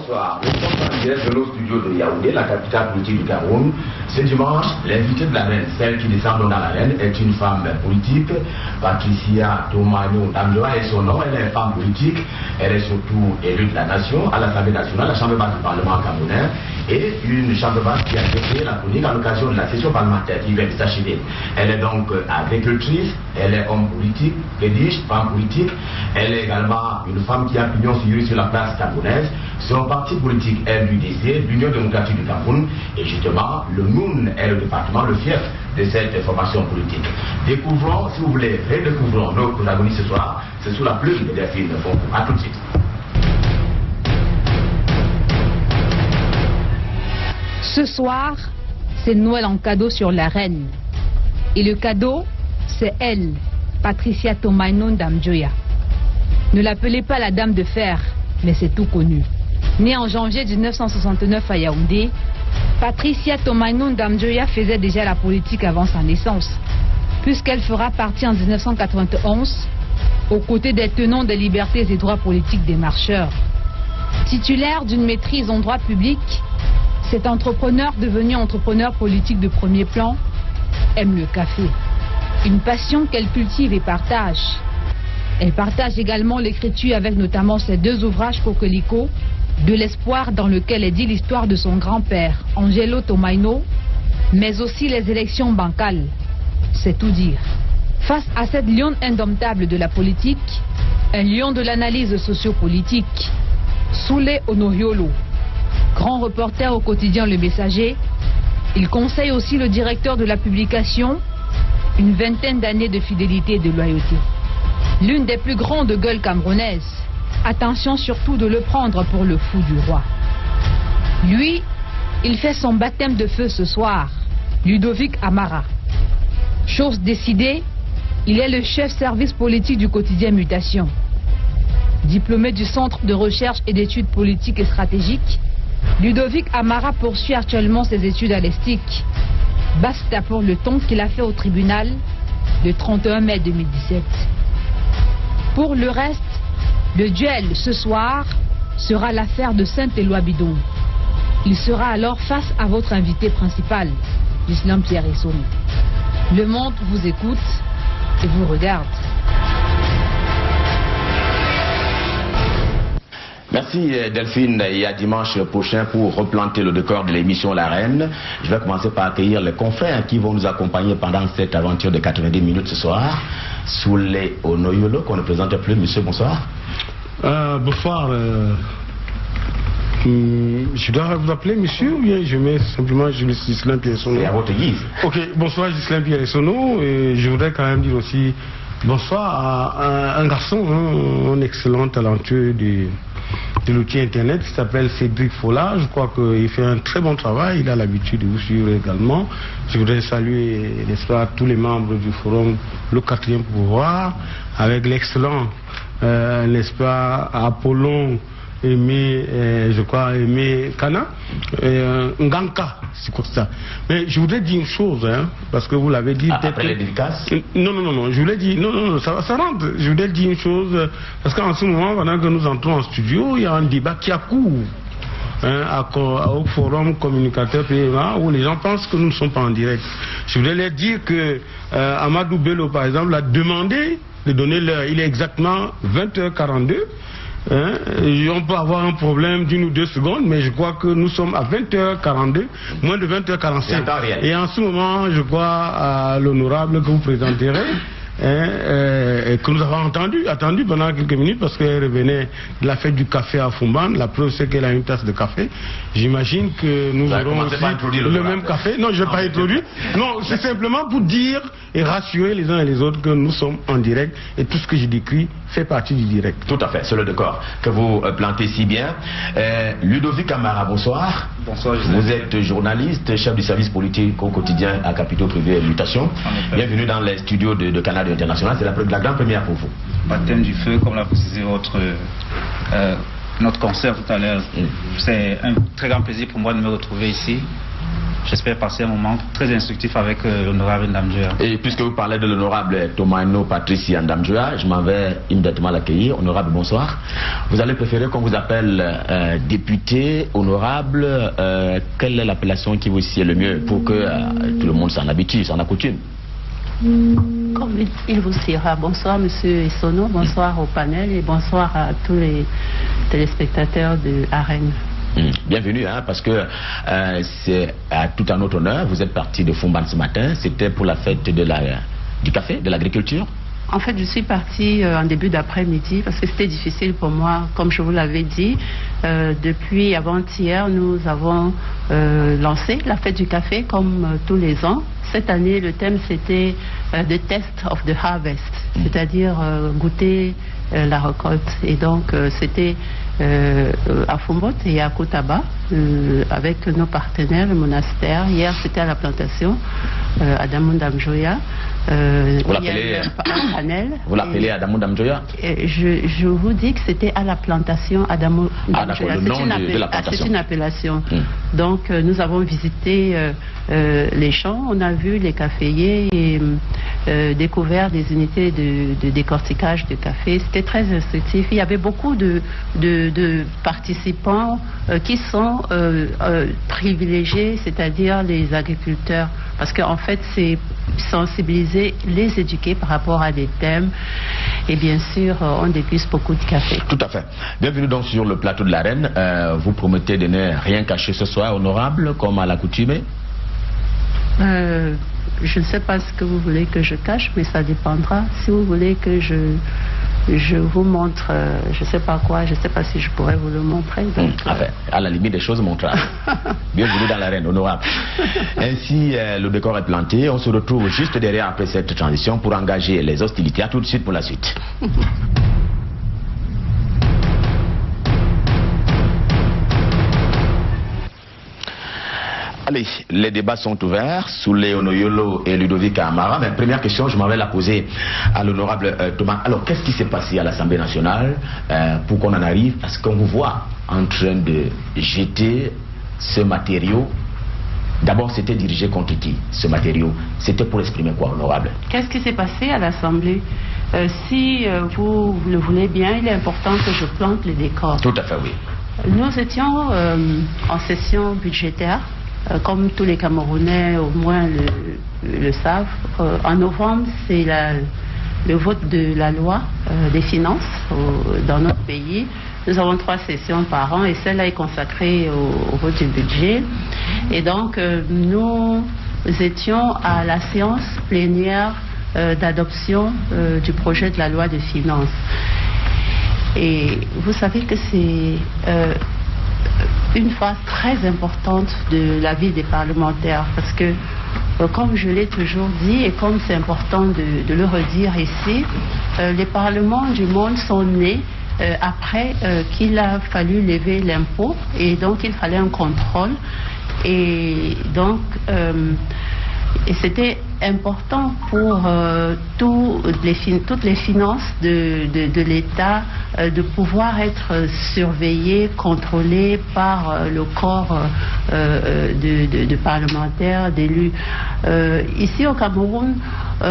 bonsoir. Nous sommes en direct de nos studios de Yaoundé, la capitale politique du Cameroun. Ce dimanche, l'invité de la reine, celle qui descend dans l'arène, est une femme politique, Patricia Tomano Damjoya est son nom. Elle est femme politique, elle est surtout élue de la nation à l'Assemblée nationale, la chambre basse du Parlement camerounais, et une chambre basse qui a créé la chronique à l'occasion de la session parlementaire qui vient de s'achever. Elle est donc agricultrice, elle est homme politique, fétiche, femme politique, elle est également une femme qui a pignon sur la place camerounaise. Son parti politique est l'UDC, l'Union démocratique du Cameroun, et justement, le Noun est le département, le fief de cette formation politique. Découvrons, si vous voulez, redécouvrons nos protagonistes ce soir, c'est sous la plume de Delphine Fonkou. A tout de suite. Ce soir, c'est Noël en cadeau sur la reine. Et le cadeau, c'est elle, Patricia Tomano Damjoya. Ne l'appelez pas la dame de fer, mais c'est tout connu. Née en janvier 1969 à Yaoundé, Patricia Tomano Damjoya faisait déjà la politique avant sa naissance, puisqu'elle fera partie en 1991 aux côtés des tenants des libertés et droits politiques des marcheurs. Titulaire d'une maîtrise en droit public, cet entrepreneur devenu entrepreneur politique de premier plan aime le café, une passion qu'elle cultive et partage. Elle partage également l'écriture avec notamment ses deux ouvrages Coquelicot, de l'espoir dans lequel elle dit l'histoire de son grand-père, Angelo Tomano, mais aussi les élections bancales. C'est tout dire. Face à cette lionne indomptable de la politique, un lion de l'analyse sociopolitique, Soulé Onoyolo, grand reporter au quotidien Le Messager, il conseille aussi le directeur de la publication, une vingtaine d'années de fidélité et de loyauté. L'une des plus grandes gueules camerounaises. Attention surtout de le prendre pour le fou du roi. Lui, il fait son baptême de feu ce soir, Ludovic Amara. Chose décidée, il est le chef service politique du quotidien Mutation. Diplômé du Centre de recherche et d'études politiques et stratégiques, Ludovic Amara poursuit actuellement ses études à l'ESTIC. Basta pour le ton qu'il a fait au tribunal le 31 mai 2017. Pour le reste, le duel ce soir sera l'affaire de Saint-Éloi Bidon. Il sera alors face à votre invité principal, Ghislain Pierre Essono. Le monde vous écoute et vous regarde. Merci Delphine, et à dimanche prochain pour replanter le décor de l'émission La Reine. Je vais commencer par accueillir les confrères qui vont nous accompagner pendant cette aventure de 90 minutes ce soir. Soulé Onoyolo, qu'on ne présente plus. Monsieur, bonsoir. Bonsoir. Je dois vous appeler monsieur ou bien je mets simplement Ghislain Pierre Essono? C'est à votre guise. Ok, bonsoir Ghislain Pierre Essono, et je voudrais quand même dire aussi bonsoir à un garçon, un excellent talentueux de l'outil internet qui s'appelle Cédric Fola. Je crois qu'il fait un très bon travail, il a l'habitude de vous suivre également. Je voudrais saluer, n'est-ce pas, tous les membres du forum Le Quatrième Pouvoir, avec l'excellent, n'est-ce pas, Apollon Aimé, je crois, Aimé Kana, Nganka, c'est comme ça. Mais je voudrais dire une chose, hein, parce que vous l'avez dit peut-être. Après les dédicaces? Non, je voulais dire, non, ça rentre. Je voulais dire une chose, parce qu'en ce moment, pendant que nous entrons en studio, il y a un débat qui a cours. Au forum communicateur PMA, où les gens pensent que nous ne sommes pas en direct. Je voulais leur dire que Amadou Bello, par exemple, a demandé de donner l'heure. Il est exactement 20h42. On peut avoir un problème d'une ou deux secondes, mais je crois que nous sommes à 20h42, moins de 20h45. Et en ce moment, je crois à l'honorable que vous présenterez, que nous avons attendu pendant quelques minutes parce qu'elle revenait de la fête du café à Fumban. La preuve c'est qu'elle a une tasse de café. J'imagine que nous aurons aussi le même café. Non, je ne vais pas introduire. Non, c'est simplement pour dire et rassurer les uns et les autres que nous sommes en direct et tout ce que je décris fait partie du direct. Tout à fait, c'est le décor que vous plantez si bien. Ludovic Amara, bonsoir. Bonsoir, vous êtes journaliste, chef du service politique au quotidien à Capitaux Privés et Mutation. Bienvenue dans les studios de Canal International. C'est la grande première pour vous. Baptême du feu, comme l'a précisé notre concert tout à l'heure. C'est un très grand plaisir pour moi de me retrouver ici. j'espère passer un moment très instructif avec l'honorable Ndamjoya. Et puisque vous parlez de l'honorable Tomaino Patricia Ndamjoya, je m'en vais immédiatement l'accueillir. Honorable, bonsoir. Vous allez préférer qu'on vous appelle député, honorable, quelle est l'appellation qui vous sied le mieux pour que tout le monde s'en habitue, s'en accoutume? Comme il vous siera. Bonsoir Monsieur Essono, bonsoir au panel et bonsoir à tous les téléspectateurs de Arène. Bienvenue, parce que c'est à tout un autre honneur. Vous êtes parti de Fumban ce matin. C'était pour la fête du café, de l'agriculture. En fait, je suis partie en début d'après-midi parce que c'était difficile pour moi, comme je vous l'avais dit. Depuis avant-hier, nous avons lancé la fête du café comme tous les ans. Cette année, le thème c'était The Test of the Harvest, c'est-à-dire goûter la récolte. Et donc, c'était à Fumbot et à Kotaba avec nos partenaires, le monastère. Hier, c'était à la plantation à Damjoya. Vous l'appelez Vous l'appelez Adamou Ndamjoya? Je vous dis que c'était à la plantation Adamou Ndamjoya. Le nom de la plantation. C'est une appellation. Donc nous avons visité les champs, on a vu les caféiers et découvert des unités de décortiquage de café. C'était très instructif. Il y avait beaucoup de participants qui sont privilégiés, c'est-à-dire les agriculteurs. Parce qu'en fait, c'est sensibiliser, les éduquer par rapport à des thèmes. Et bien sûr, on déguste beaucoup de café. Tout à fait. Bienvenue donc sur le plateau de l'Arène. Vous promettez de ne rien cacher ce soir, honorable, comme à l'accoutumée? Je ne sais pas ce que vous voulez que je cache, mais ça dépendra. Si vous voulez que je vous montre, je ne sais pas quoi, je ne sais pas si je pourrais vous le montrer. Donc, enfin, à la limite des choses montrables. Bienvenue dans l'arène, honorable. Ainsi, le décor est planté. On se retrouve juste derrière après cette transition pour engager les hostilités. À tout de suite pour la suite. Allez, les débats sont ouverts sous Léono Yolo et Ludovic Amara. Mais première question, je m'en vais la poser à l'honorable Thomas. Alors, qu'est-ce qui s'est passé à l'Assemblée nationale pour qu'on en arrive à ce qu'on vous voit en train de jeter ce matériau? D'abord, c'était dirigé contre qui, ce matériau? C'était pour exprimer quoi, honorable? Qu'est-ce qui s'est passé à l'Assemblée? Si vous le voulez bien, il est important que je plante les décors. Tout à fait, oui. Nous étions en session budgétaire. Comme tous les Camerounais au moins le savent, en novembre, c'est le vote de la loi des finances dans notre pays. Nous avons 3 sessions par an et celle-là est consacrée au vote du budget. Et donc, nous étions à la séance plénière d'adoption du projet de la loi des finances. Et vous savez que c'est une phase très importante de la vie des parlementaires parce que, comme je l'ai toujours dit et comme c'est important de le redire ici, les parlements du monde sont nés après qu'il a fallu lever l'impôt et donc il fallait un contrôle et donc c'était important pour toutes les finances de l'État de pouvoir être surveillées, contrôlées par le corps de parlementaires, d'élus. Ici au Cameroun,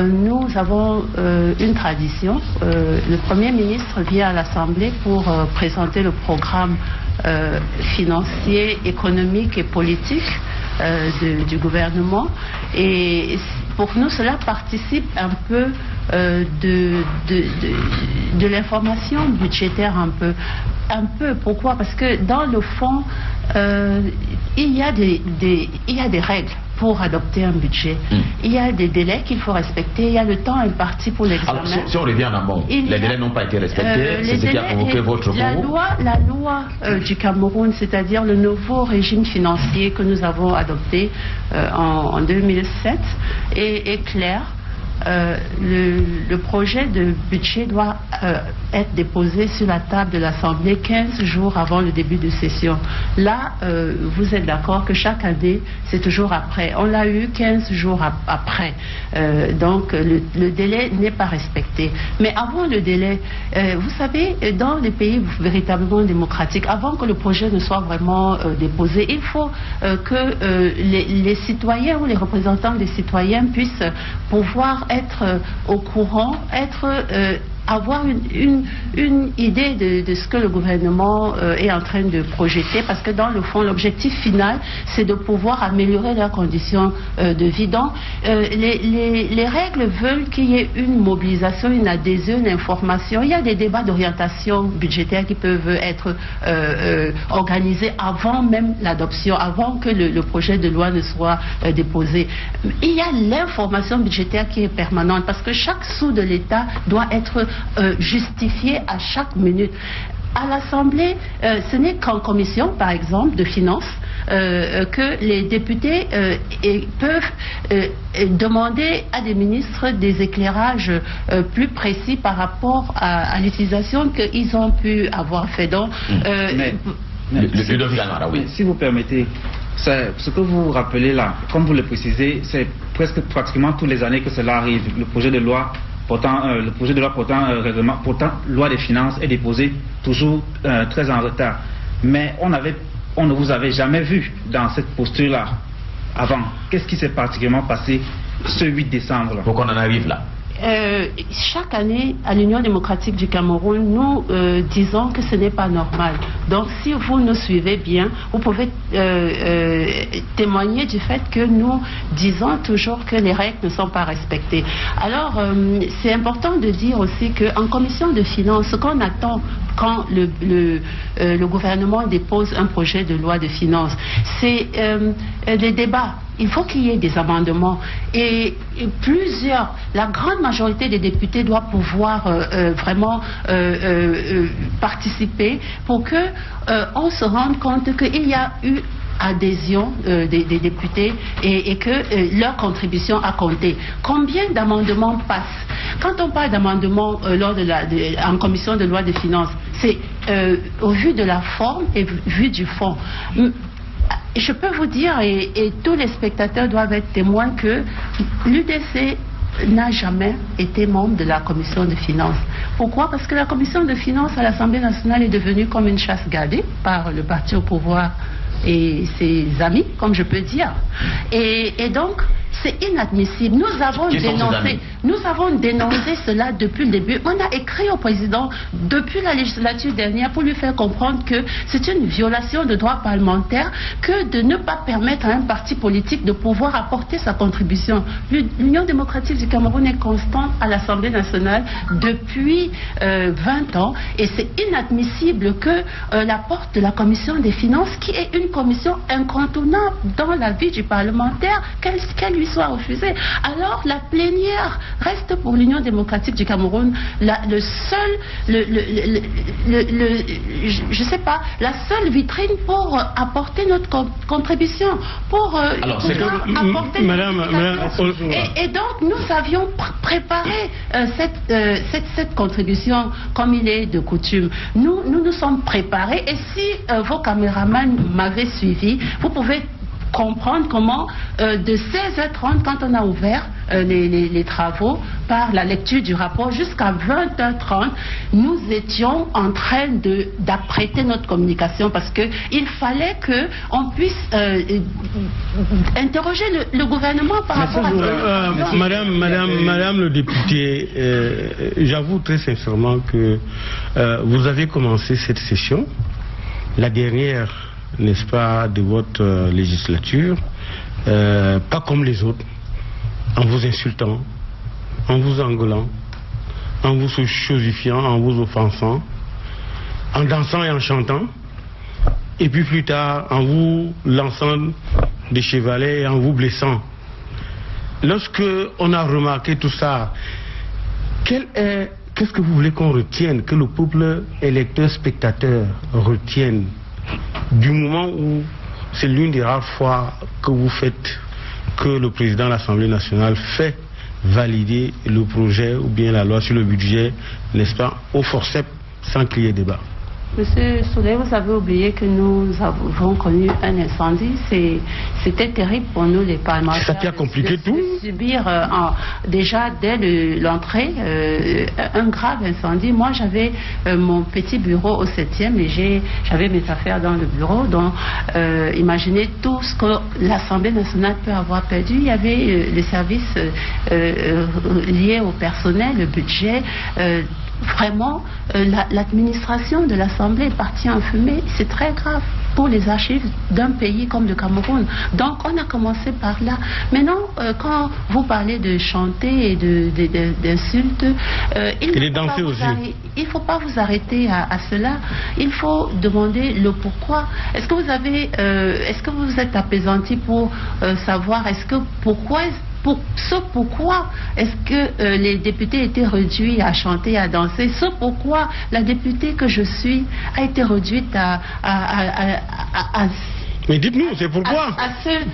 nous avons une tradition. Le Premier ministre vient à l'Assemblée pour présenter le programme financier, économique et politique du gouvernement. Et pour nous, cela participe un peu de l'information budgétaire un peu. Pourquoi? Parce que dans le fond, il y a des règles pour adopter un budget. Il y a des délais qu'il faut respecter, il y a le temps imparti pour l'examen. Alors, si on revient en amont, les délais n'ont pas été respectés, c'est ce qui a provoqué votre recours. La loi du Cameroun, c'est-à-dire le nouveau régime financier que nous avons adopté en 2007, est claire. le projet de budget doit être déposé sur la table de l'Assemblée 15 jours avant le début de session. Là, vous êtes d'accord que chaque année, c'est toujours après. On l'a eu 15 jours après. Donc, le délai n'est pas respecté. Mais avant le délai, vous savez, dans les pays véritablement démocratiques, avant que le projet ne soit vraiment déposé, il faut que les citoyens ou les représentants des citoyens puissent pouvoir être au courant, avoir une idée de ce que le gouvernement est en train de projeter, parce que dans le fond, l'objectif final, c'est de pouvoir améliorer leurs conditions de vie. Donc, les règles veulent qu'il y ait une mobilisation, une adhésion, une information. Il y a des débats d'orientation budgétaire qui peuvent être organisés avant même l'adoption, avant que le projet de loi ne soit déposé. Il y a l'information budgétaire qui est permanente, parce que chaque sou de l'État doit être justifié à chaque minute. À l'Assemblée, ce n'est qu'en commission, par exemple, de finances, que les députés peuvent demander à des ministres des éclairages plus précis par rapport à l'utilisation qu'ils ont pu avoir fait. Donc, si vous permettez, ce que vous rappelez là, comme vous le précisez, c'est pratiquement toutes les années que cela arrive. Le projet de loi portant loi des finances est déposé toujours très en retard. Mais on ne vous avait jamais vu dans cette posture-là avant. Qu'est-ce qui s'est particulièrement passé ce 8 décembre? Pour qu'on en arrive là. Chaque année, à l'Union démocratique du Cameroun, nous disons que ce n'est pas normal. Donc, si vous nous suivez bien, vous pouvez témoigner du fait que nous disons toujours que les règles ne sont pas respectées. Alors, c'est important de dire aussi qu'en commission de finances, ce qu'on attend quand le gouvernement dépose un projet de loi de finances, c'est des débats. Il faut qu'il y ait des amendements et la grande majorité des députés doit pouvoir vraiment participer pour que on se rende compte qu'il y a eu adhésion des députés et que leur contribution a compté. Combien d'amendements passent? Quand on parle d'amendements en commission de loi de finances, c'est au vu de la forme et vu du fond. Je peux vous dire, et tous les spectateurs doivent être témoins, que l'UDC n'a jamais été membre de la commission de finances. Pourquoi? Parce que la commission de finances à l'Assemblée nationale est devenue comme une chasse gardée par le parti au pouvoir et ses amis, comme je peux dire. Et donc, c'est inadmissible. Nous avons dénoncé cela depuis le début. On a écrit au président depuis la législature dernière pour lui faire comprendre que c'est une violation de droit parlementaire que de ne pas permettre à un parti politique de pouvoir apporter sa contribution. L'Union démocratique du Cameroun est constante à l'Assemblée nationale depuis 20 ans et c'est inadmissible que la porte de la commission des finances, qui est une commission incontournable dans la vie du parlementaire, qu'elle lui soit refusée. Alors la plénière reste pour l'Union démocratique du Cameroun la seule vitrine pour apporter notre contribution, pour apporter et donc nous avions préparé cette contribution comme il est de coutume. Nous sommes préparés et si vos caméramans m'avaient suivi, vous pouvez comprendre comment de 16h30 quand on a ouvert les travaux par la lecture du rapport jusqu'à 20h30 nous étions en train d'apprêter notre communication parce que il fallait que on puisse interroger le gouvernement par rapport à Madame le député, j'avoue très sincèrement que vous avez commencé cette session, la dernière, n'est-ce pas, de votre législature, pas comme les autres, en vous insultant, en vous engueulant, en vous chosifiant, en vous offensant, en dansant et en chantant, et puis plus tard en vous lançant des chevalets et en vous blessant. Lorsque on a remarqué tout ça, qu'est-ce que vous voulez qu'on retienne, que le peuple électeur spectateur retienne du moment où c'est l'une des rares fois que vous faites, que le président de l'Assemblée nationale fait valider le projet ou bien la loi sur le budget, n'est-ce pas, au forceps sans qu'il y ait débat. Monsieur Souley, vous avez oublié que nous avons connu un incendie. C'était terrible pour nous, les parlementaires. C'est ça qui a compliqué tout. De subir déjà dès l'entrée un grave incendie. Moi, j'avais mon petit bureau au 7e et j'avais mes affaires dans le bureau. Donc, imaginez tout ce que l'Assemblée nationale peut avoir perdu. Il y avait les services liés au personnel, le budget. Vraiment, l'administration de l'Assemblée est partie en fumée. C'est très grave pour les archives d'un pays comme le Cameroun. Donc, on a commencé par là. Maintenant, quand vous parlez de chanter et d'insultes, il ne faut pas vous arrêter à cela. Il faut demander le pourquoi. Est-ce que vous êtes apaisanti pour savoir pourquoi est-ce que les députés étaient réduits à chanter, à danser? Pourquoi la députée que je suis a été réduite à mais dites-nous, c'est pourquoi?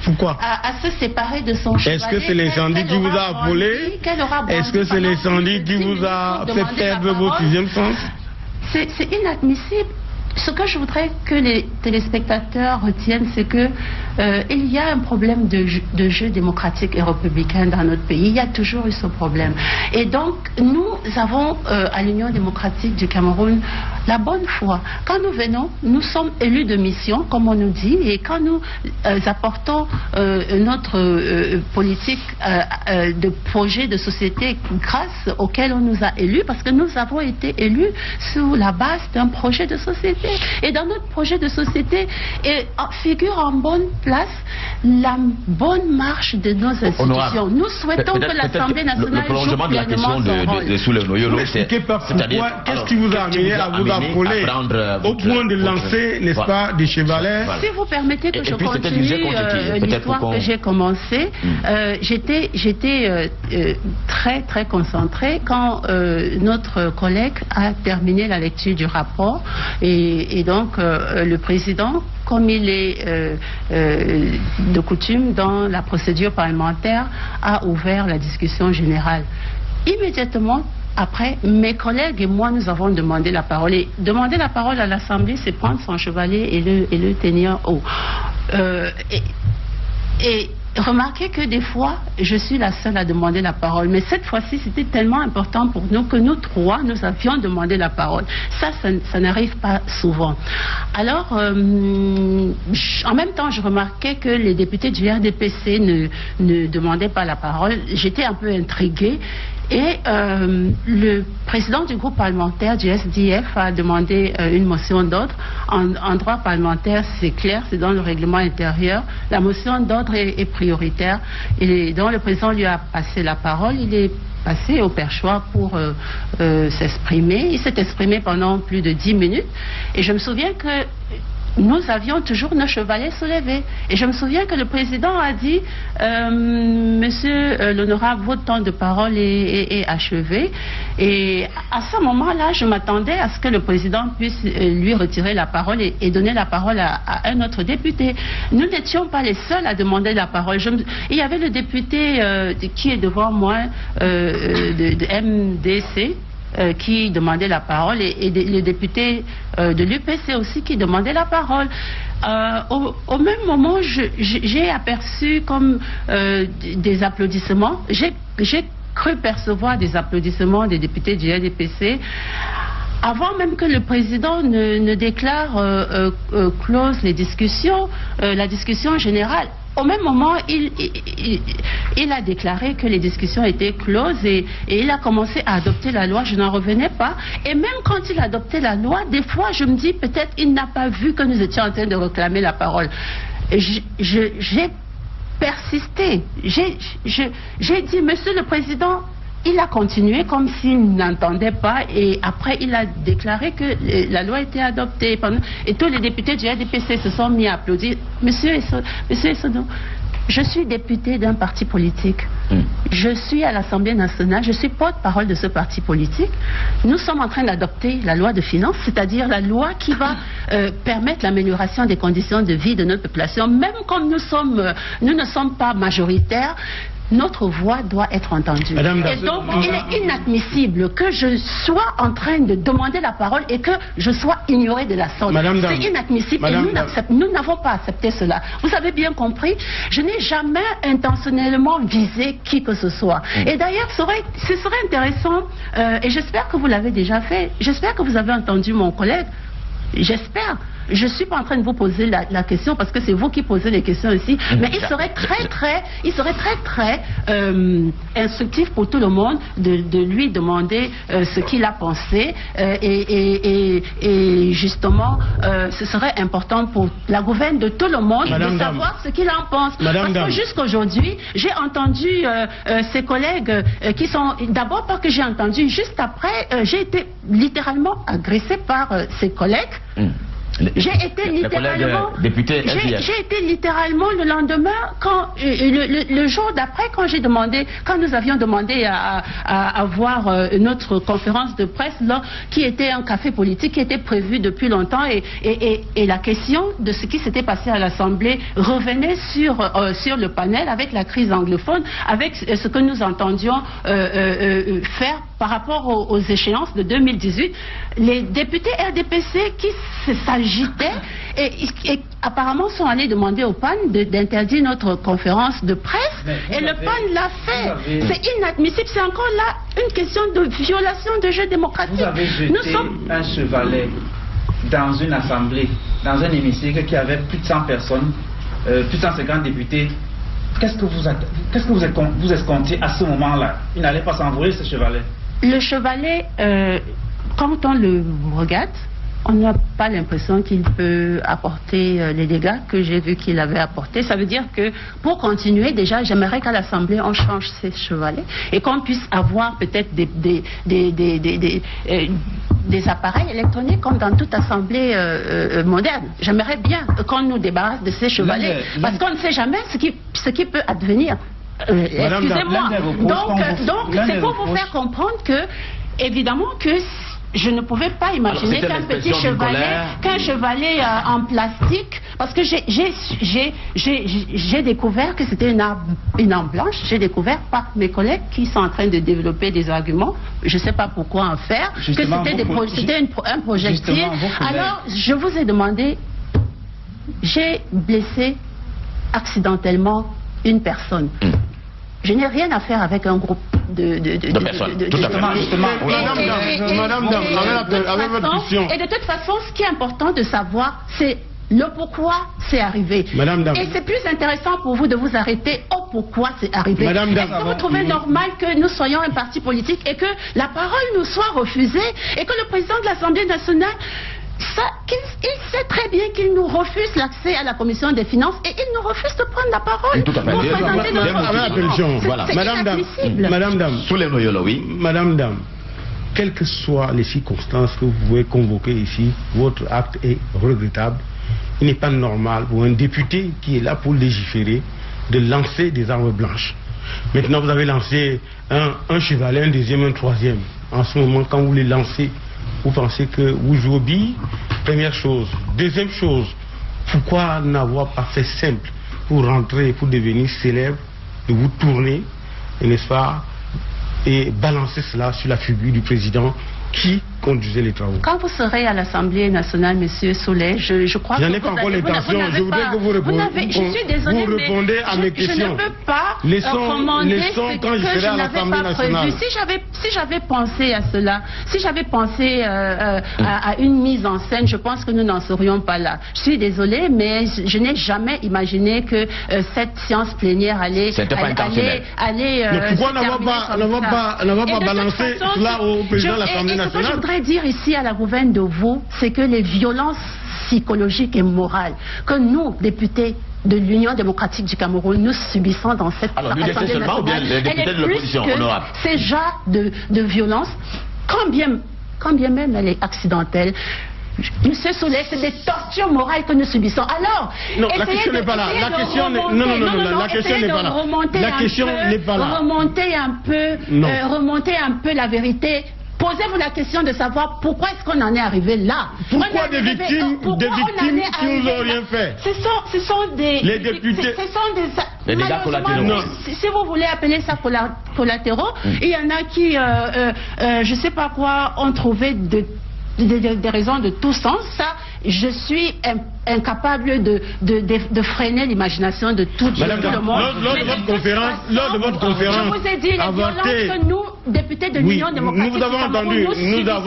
Pourquoi? À se séparer de son chevalet. Est-ce que c'est l'incendie qui vous a appelé? Est-ce que c'est l'incendie qui vous a fait perdre votre sixième sens? C'est inadmissible. Ce que je voudrais que les téléspectateurs retiennent, c'est que il y a un problème de jeu démocratique et républicain dans notre pays. Il y a toujours eu ce problème. Et donc, nous avons à l'Union démocratique du Cameroun la bonne foi. Quand nous venons, nous sommes élus de mission, comme on nous dit, et quand nous apportons notre politique de projet de société grâce auquel on nous a élus, parce que nous avons été élus sous la base d'un projet de société. Et dans notre projet de société, figure en bonne place la bonne marche de nos institutions. Honorable. Nous souhaitons que l'Assemblée nationale joue pleinement son rôle. Qu'est-ce qui vous a amené à vous affoler au point de lancer, n'est-ce pas, des chevalets? Si vous permettez que je continue l'histoire que j'ai commencée, j'étais très très concentrée quand notre collègue a terminé la lecture du rapport et donc le président, comme il est de coutume dans la procédure parlementaire, a ouvert la discussion générale. Immédiatement après, mes collègues et moi, nous avons demandé la parole. Et demander la parole à l'Assemblée, c'est prendre son chevalet et le tenir haut. Et remarquez que des fois, je suis la seule à demander la parole. Mais cette fois-ci, c'était tellement important pour nous que nous trois, nous avions demandé la parole. Ça n'arrive pas souvent. Alors, en même temps, je remarquais que les députés du RDPC ne demandaient pas la parole. J'étais un peu intriguée. Et le président du groupe parlementaire du SDF a demandé une motion d'ordre. En droit parlementaire, c'est clair, c'est dans le règlement intérieur. La motion d'ordre est prioritaire. Et donc le président lui a passé la parole. Il est passé au perchoir pour s'exprimer. Il s'est exprimé pendant plus de 10 minutes. Et je me souviens que nous avions toujours nos chevalets soulevés. Et je me souviens que le président a dit Monsieur l'honorable, votre temps de parole est achevé. Et à ce moment-là, je m'attendais à ce que le président puisse lui retirer la parole et donner la parole à un autre député. Nous n'étions pas les seuls à demander la parole. Il y avait le député qui est devant moi de MDC, qui demandait la parole et les députés de l'UPC aussi qui demandaient la parole. Au même moment, j'ai aperçu comme des applaudissements. J'ai cru percevoir des applaudissements des députés du RDPC avant même que le président ne déclare close les discussions, la discussion générale. Au même moment, il a déclaré que les discussions étaient closes et il a commencé à adopter la loi. Je n'en revenais pas. Et même quand il a adopté la loi, des fois, je me dis peut-être il n'a pas vu que nous étions en train de réclamer la parole. J'ai persisté. J'ai dit, Monsieur le Président, il a continué comme s'il n'entendait pas et après il a déclaré que la loi était adoptée et tous les députés du RDPC se sont mis à applaudir. Monsieur Essono, je suis député d'un parti politique. Je suis à l'Assemblée nationale, je suis porte-parole de ce parti politique. Nous sommes en train d'adopter la loi de finances, c'est-à-dire la loi qui va permettre l'amélioration des conditions de vie de notre population. Même comme nous ne sommes pas majoritaires, notre voix doit être entendue. Et donc, il est inadmissible que je sois en train de demander la parole et que je sois ignorée de la sorte. C'est inadmissible et nous n'avons pas accepté cela. Vous avez bien compris, je n'ai jamais intentionnellement visé qui que ce soit. Et d'ailleurs, ce serait intéressant, et j'espère que vous l'avez déjà fait, j'espère que vous avez entendu mon collègue, j'espère. Je ne suis pas en train de vous poser la question parce que c'est vous qui posez les questions ici, mais il serait très instructif pour tout le monde de lui demander ce qu'il a pensé et justement ce serait important pour la gouverne de tout le monde de savoir ce qu'il en pense. Parce que jusqu'aujourd'hui, j'ai entendu ses collègues qui sont... D'abord parce que j'ai entendu, juste après, j'ai été littéralement agressée par ses collègues. J'ai été littéralement le lendemain, quand le jour d'après, quand nous avions demandé à avoir notre conférence de presse là, qui était un café politique qui était prévu depuis longtemps et la question de ce qui s'était passé à l'Assemblée revenait sur le panel avec la crise anglophone, avec ce que nous entendions faire par rapport aux échéances de 2018. Les députés RDPC qui s'agitaient et apparemment sont allés demander au PAN d'interdire notre conférence de presse et le PAN l'a fait. C'est inadmissible, c'est encore là une question de violation de jeu démocratique. Vous avez jeté un chevalet dans une assemblée, dans un hémicycle qui avait plus de 100 personnes, plus de 150 députés. Qu'est-ce que vous escomptiez à ce moment-là? Il n'allait pas s'envoler ce chevalet? Le chevalet, quand on le regarde, on n'a pas l'impression qu'il peut apporter les dégâts que j'ai vu qu'il avait apportés. Ça veut dire que pour continuer, déjà, j'aimerais qu'à l'Assemblée, on change ces chevalets et qu'on puisse avoir peut-être des appareils électroniques comme dans toute Assemblée moderne. J'aimerais bien qu'on nous débarrasse de ces chevalets parce qu'on ne sait jamais ce qui peut advenir. Excusez-moi. Donc c'est pour vous faire comprendre que, évidemment, que je ne pouvais pas imaginer qu'un petit chevalet, en plastique, parce que j'ai découvert que c'était une arme blanche. J'ai découvert par mes collègues qui sont en train de développer des arguments. Je ne sais pas pourquoi en faire. Justement, que c'était un projectile. Alors, je vous ai demandé, j'ai blessé accidentellement une personne. Je n'ai rien à faire avec un groupe de personnes. Et de toute façon, ce qui est important de savoir, c'est le pourquoi c'est arrivé. Et c'est plus intéressant pour vous de vous arrêter au pourquoi c'est arrivé. Est-ce que vous trouvez normal que nous soyons un parti politique et que la parole nous soit refusée et que le président de l'Assemblée nationale... il sait très bien qu'il nous refuse l'accès à la commission des finances et il nous refuse de prendre la parole pour présenter notre Madame Dame, quelles que soient les circonstances que vous pouvez convoquer ici, votre acte est regrettable. Il n'est pas normal pour un député qui est là pour légiférer de lancer des armes blanches. Maintenant, vous avez lancé un chevalet, un deuxième, un troisième. En ce moment, quand vous les lancez, vous pensez que vous jouez aux billes? Première chose. Deuxième chose, pourquoi n'avoir pas fait simple pour rentrer, pour devenir célèbre, de vous tourner, n'est-ce pas, et balancer cela sur la figure du président qui conduisait les travaux? Quand vous serez à l'Assemblée nationale, Monsieur Soleil, je crois que... Je n'ai pas encore l'intention, je voudrais que vous répondiez. Je suis désolée, vous répondez à mes questions. Je ne peux pas commander ce que je n'avais pas prévu. Si j'avais pensé à cela, si j'avais pensé à une mise en scène, je pense que nous n'en serions pas là. Je suis désolée, mais je n'ai jamais imaginé que cette séance plénière allait... Mais pourquoi n'avoir pas balancé cela au président de l'Assemblée nationale? Ce que je voudrais dire ici à la gouverne de vous, c'est que les violences psychologiques et morales que nous, députés de l'Union démocratique du Cameroun, nous subissons dans cette Assemblée nationale, elle est plus que ces genres de violences, quand bien même elle est accidentelle. Monsieur Soleil, c'est des tortures morales que nous subissons. Alors, non, la question n'est pas là. La question la question n'est pas là. La question n'est pas là. Remonter un peu la vérité Posez-vous la question de savoir pourquoi est-ce qu'on en est arrivé là. Pourquoi des victimes qui nous ont rien fait? Ce sont des... Les députés... Ce sont des dégâts collatéraux. Si vous voulez appeler ça collatéraux, il y en a qui, je ne sais pas quoi, ont trouvé des raisons de tout sens. Ça, je suis incapable de freiner l'imagination de tout le monde. Lors de votre conférence, je vous ai dit, la violence que nous, députés de l'Union démocratique, nous avons entendu dans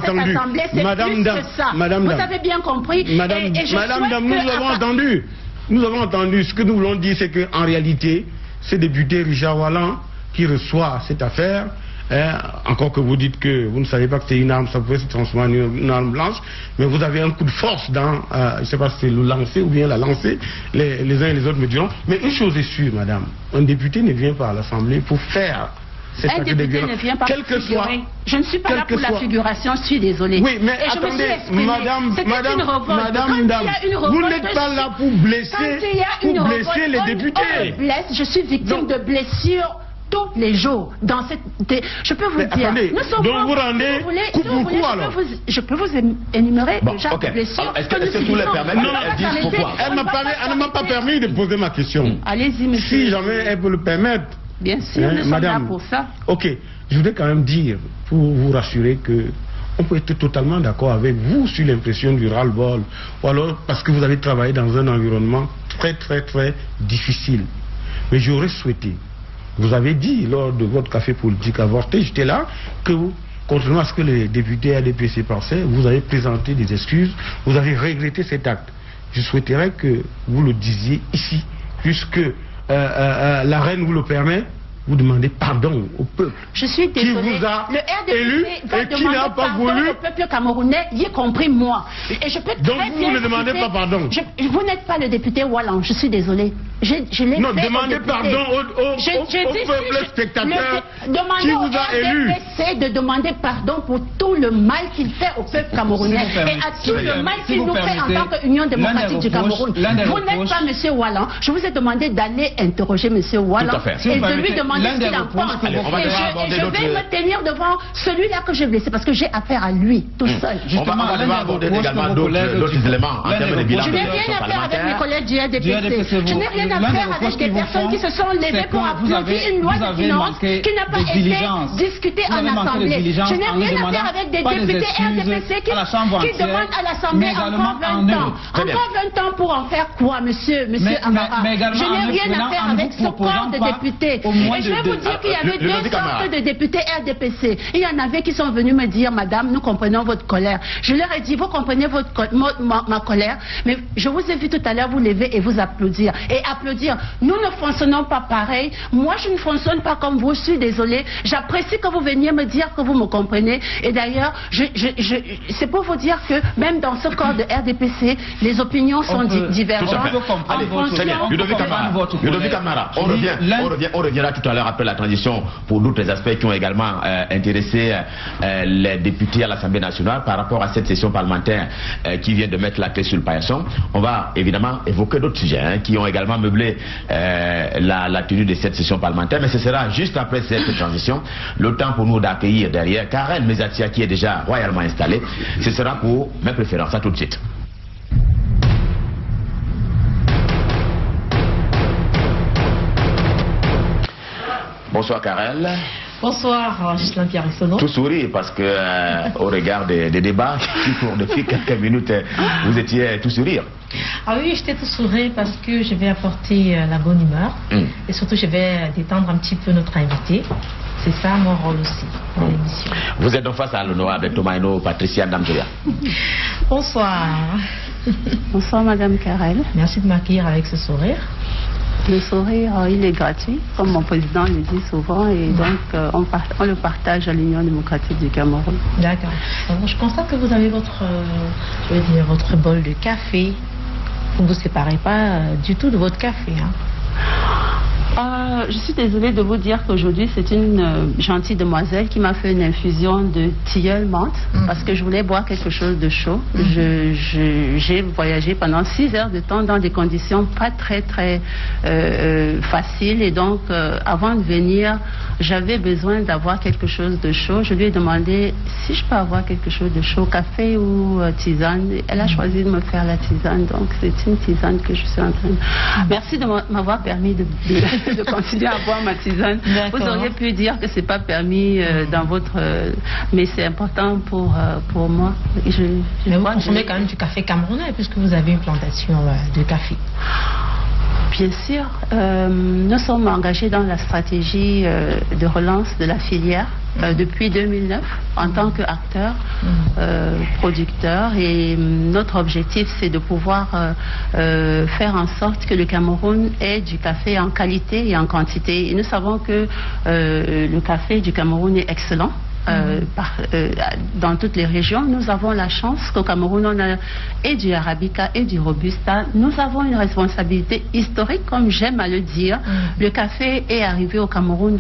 cette assemblée, c'est plus que ça. Vous avez bien compris. Nous avons entendu. Ce que nous voulons dire, c'est qu'en réalité, c'est député Richard Wallan qui reçoit cette affaire. Encore que vous dites que vous ne savez pas que c'est une arme, ça pouvait se transformer en une arme blanche, mais vous avez un coup de force dans, je ne sais pas si c'est le lancer ou bien la lancer, les uns et les autres me diront. Mais une chose est sûre, madame, un député ne vient pas à l'Assemblée pour faire cet acte de violence. Un député ne vient pas pour figurer. Je ne suis pas là pour la figuration, je suis désolée. Oui, mais attendez, madame, vous n'êtes pas là pour blesser les députés. Je suis victime de blessures tous les jours dans cette... Je peux vous dire... Attendez, donc vous rendez coup pour coup alors? Je peux vous énumérer déjà des blessures. Est-ce que vous les permettez? Non, elle ne m'a pas permis de poser ma question. Allez-y, monsieur. Si jamais elle peut le permettre. Bien sûr, nous sommes là pour ça. Ok, je voudrais quand même dire, pour vous rassurer, que on peut être totalement d'accord avec vous sur l'impression du ras-le-bol, ou alors parce que vous avez travaillé dans un environnement très difficile. Mais j'aurais souhaité, vous avez dit lors de votre café politique avorté, j'étais là, que vous, contrairement à ce que les députés RDPC pensaient, vous avez présenté des excuses, vous avez regretté cet acte. Je souhaiterais que vous le disiez ici, puisque la reine vous le permet. Vous demandez pardon au peuple. Je suis désolée. Qui vous a le RDPC élu et qui n'a pas voulu. Au peuple camerounais, y compris moi. Et je peux donc vous ne demandez pas pardon. Vous n'êtes pas le député Wallan, je suis désolée. Je l'ai fait. Non, demandez pardon au peuple spectateur qui vous a élu. C'est de demander pardon pour tout le mal qu'il fait au peuple camerounais et à tout le mal qu'il nous fait en tant qu'Union démocratique du Cameroun. Vous n'êtes pas M. Wallan. Je vous ai demandé d'aller interroger M. Wallan et de lui demander ce qu'il en pense. Et je vais me tenir devant celui-là que j'ai blessé parce que j'ai affaire à lui, tout seul. On va aborder également d'autres éléments en termes de bilan. Je n'ai rien à faire avec mes collègues du RDPC. Je n'ai rien à faire avec des personnes qui se sont levées pour applaudir une loi de finances qui n'a pas été discutée en Assemblée. Je n'ai rien à faire avec des députés RDPC qui demandent à l'Assemblée encore 20 ans. Encore 20 ans pour en faire quoi, monsieur Amara? Je n'ai rien à faire avec ce corps de députés. Je vais vous dire qu'il y avait deux sortes de députés RDPC. Il y en avait qui sont venus me dire, madame, nous comprenons votre colère. Je leur ai dit, vous comprenez ma colère, mais je vous ai vu tout à l'heure vous lever et vous applaudir. Et applaudir, nous ne fonctionnons pas pareil. Moi, je ne fonctionne pas comme vous, je suis désolée. J'apprécie que vous veniez me dire que vous me comprenez. Et d'ailleurs, c'est pour vous dire que même dans ce corps de RDPC, les opinions sont divergentes. Allez, très bien. Ludovic Amara, on reviendra tout à l'heure après la transition pour d'autres aspects qui ont également intéressé les députés à l'Assemblée nationale par rapport à cette session parlementaire qui vient de mettre la clé sur le paillasson. On va évidemment évoquer d'autres sujets qui ont également meublé la tenue de cette session parlementaire, mais ce sera juste après cette transition. Le temps pour nous d'accueillir derrière Karen Mezatia qui est déjà royalement installée. Ce sera pour mes préférences. À tout de suite. Bonsoir Karel. Bonsoir Gislain Pierre-Essonneau. Tout sourit parce que au regard des débats qui courent depuis quelques minutes, vous étiez tout sourire. Ah oui, j'étais tout sourire parce que je vais apporter la bonne humeur et surtout je vais détendre un petit peu notre invité. C'est ça mon rôle aussi dans l'émission. Vous êtes donc face à l'honorable Tomaino Patricia Ndamjoya. Bonsoir. Bonsoir Madame Karel. Merci de m'accueillir avec ce sourire. Le sourire, il est gratuit, comme mon président le dit souvent, et donc on le partage à l'Union démocratique du Cameroun. D'accord. Je constate que vous avez votre bol de café. Vous ne vous séparez pas du tout de votre café. Hein. Je suis désolée de vous dire qu'aujourd'hui, c'est une gentille demoiselle qui m'a fait une infusion de tilleul menthe parce que je voulais boire quelque chose de chaud. J'ai voyagé pendant 6 heures de temps dans des conditions pas très faciles et donc avant de venir, j'avais besoin d'avoir quelque chose de chaud. Je lui ai demandé si je peux avoir quelque chose de chaud, café ou tisane. Elle a choisi de me faire la tisane, donc c'est une tisane que je suis en train de... Merci de m'avoir permis de continuer à boire ma tisane. Vous auriez pu dire que c'est pas permis dans votre... mais c'est important pour moi. Mais vous consommez quand même du café camerounais puisque vous avez une plantation de café. Bien sûr, nous sommes engagés dans la stratégie de relance de la filière depuis 2009 en tant qu'acteur, producteur, et notre objectif c'est de pouvoir faire en sorte que le Cameroun ait du café en qualité et en quantité. Et nous savons que le café du Cameroun est excellent. Dans toutes les régions, nous avons la chance qu'au Cameroun, on a et du Arabica et du Robusta. Nous avons une responsabilité historique, comme j'aime à le dire. Le café est arrivé au Cameroun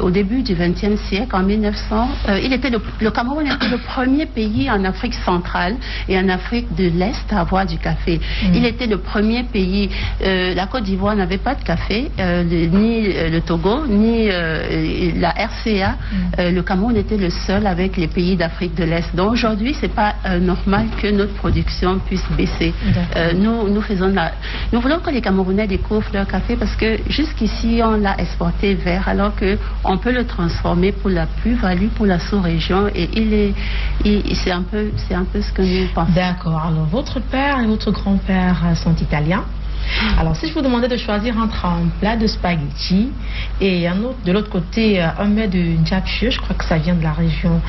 au début du XXe siècle, en 1900. Le Cameroun était le premier pays en Afrique centrale et en Afrique de l'Est à avoir du café. Il était le premier pays. La Côte d'Ivoire n'avait pas de café, ni le Togo, ni la RCA. Le Cameroun était le seul avec les pays d'Afrique de l'Est. Donc aujourd'hui, c'est pas normal que notre production puisse baisser. Nous voulons que les Camerounais découvrent leur café parce que jusqu'ici, on l'a exporté vert alors qu'on peut le transformer pour la plus-value pour la sous-région et c'est un peu ce que nous pensons. D'accord. Alors votre père et votre grand-père sont italiens. Alors, si je vous demandais de choisir entre un plat de spaghetti et de l'autre côté, un mets de njapche, je crois que ça vient de la région,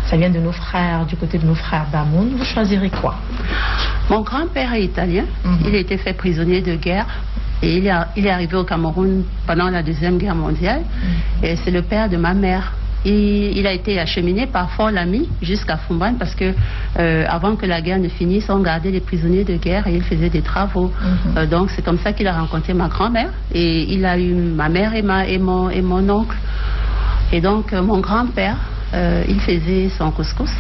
ça vient de nos frères, du côté de nos frères Bamoun, vous choisirez quoi? Mon grand-père est italien, il a été fait prisonnier de guerre. Et il est arrivé au Cameroun pendant la Deuxième Guerre mondiale. Et c'est le père de ma mère. Il a été acheminé par Fort Lamy jusqu'à Fumban parce que avant que la guerre ne finisse, on gardait les prisonniers de guerre et il faisait des travaux. Donc c'est comme ça qu'il a rencontré ma grand-mère et il a eu ma mère et mon oncle. Et donc mon grand-père, il faisait son couscous.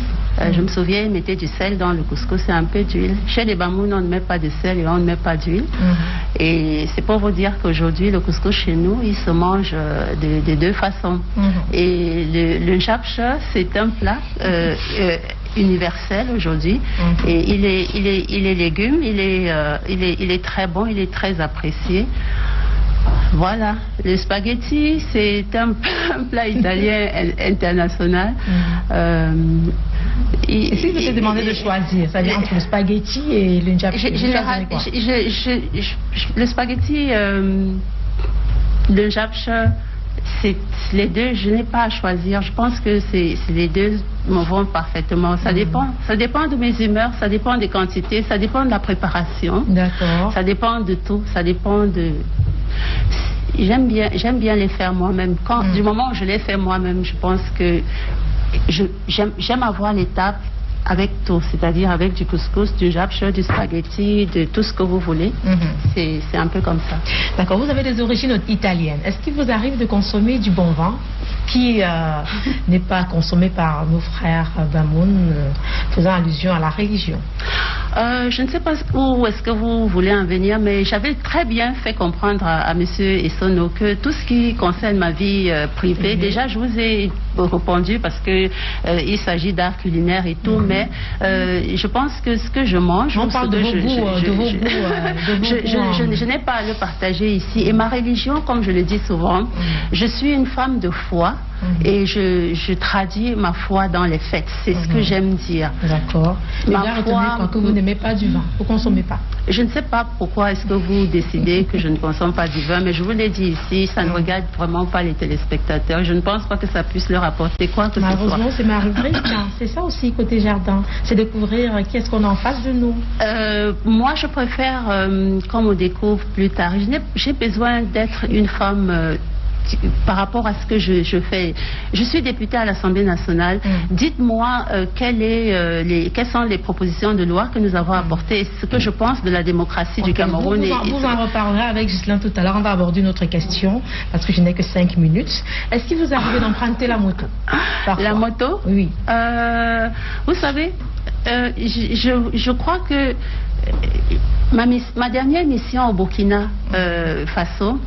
Je me souviens, il mettait du sel dans le couscous et un peu d'huile. Chez les Bamoun, on ne met pas de sel et on ne met pas d'huile. Et c'est pour vous dire qu'aujourd'hui, le couscous chez nous, il se mange de deux façons. Et le njapche, c'est un plat universel aujourd'hui. Et il est légume, il est très bon, il est très apprécié. Voilà, le spaghetti, c'est un plat italien international. Et si je te demandais de choisir, ça veut dire entre le spaghetti et le njapche, le spaghetti, le njapche, c'est les deux, je n'ai pas à choisir. Je pense que les deux me vont parfaitement. Ça dépend de mes humeurs, ça dépend des quantités, ça dépend de la préparation. D'accord. Ça dépend de tout, ça dépend de... J'aime bien les faire moi-même. Du moment où je les fais moi-même, je pense que j'aime avoir l'étape avec tout, c'est-à-dire avec du couscous, du njapche, du spaghetti, de tout ce que vous voulez. C'est un peu comme ça. D'accord, vous avez des origines italiennes. Est-ce qu'il vous arrive de consommer du bon vin qui n'est pas consommé par nos frères Bamoun, faisant allusion à la religion? Je ne sais pas où est-ce que vous voulez en venir, mais j'avais très bien fait comprendre à monsieur Essono que tout ce qui concerne ma vie privée, déjà je vous ai répondu parce que il s'agit d'art culinaire et tout, mais je pense que ce que je mange, on parle de vos goûts, je n'ai pas à le partager ici. Et ma religion, comme je le dis souvent, je suis une femme de foi. Et je traduis ma foi dans les faits. C'est ce que j'aime dire. D'accord. Ma foi, que vous n'aimez pas du vin, vous ne consommez pas. Je ne sais pas pourquoi est-ce que vous décidez que je ne consomme pas du vin, mais je vous l'ai dit ici, ça ne regarde vraiment pas les téléspectateurs. Je ne pense pas que ça puisse leur apporter quoi que ce soit. Malheureusement, c'est ma rubrique. C'est ça aussi, côté jardin. C'est découvrir qu'est-ce qu'on a en face de nous. Moi, je préfère qu'on me découvre plus tard. J'ai besoin d'être une femme par rapport à ce que je fais. Je suis députée à l'Assemblée nationale. Dites-moi quelles sont les propositions de loi que nous avons apportées et ce que je pense de la démocratie du Cameroun. Vous en reparlerez avec Ghislain tout à l'heure. On va aborder une autre question parce que je n'ai que 5 minutes. Est-ce qu'il vous arrive d'emprunter la moto? Parfois. La moto? Oui. Vous savez, je crois que ma dernière mission au Burkina Faso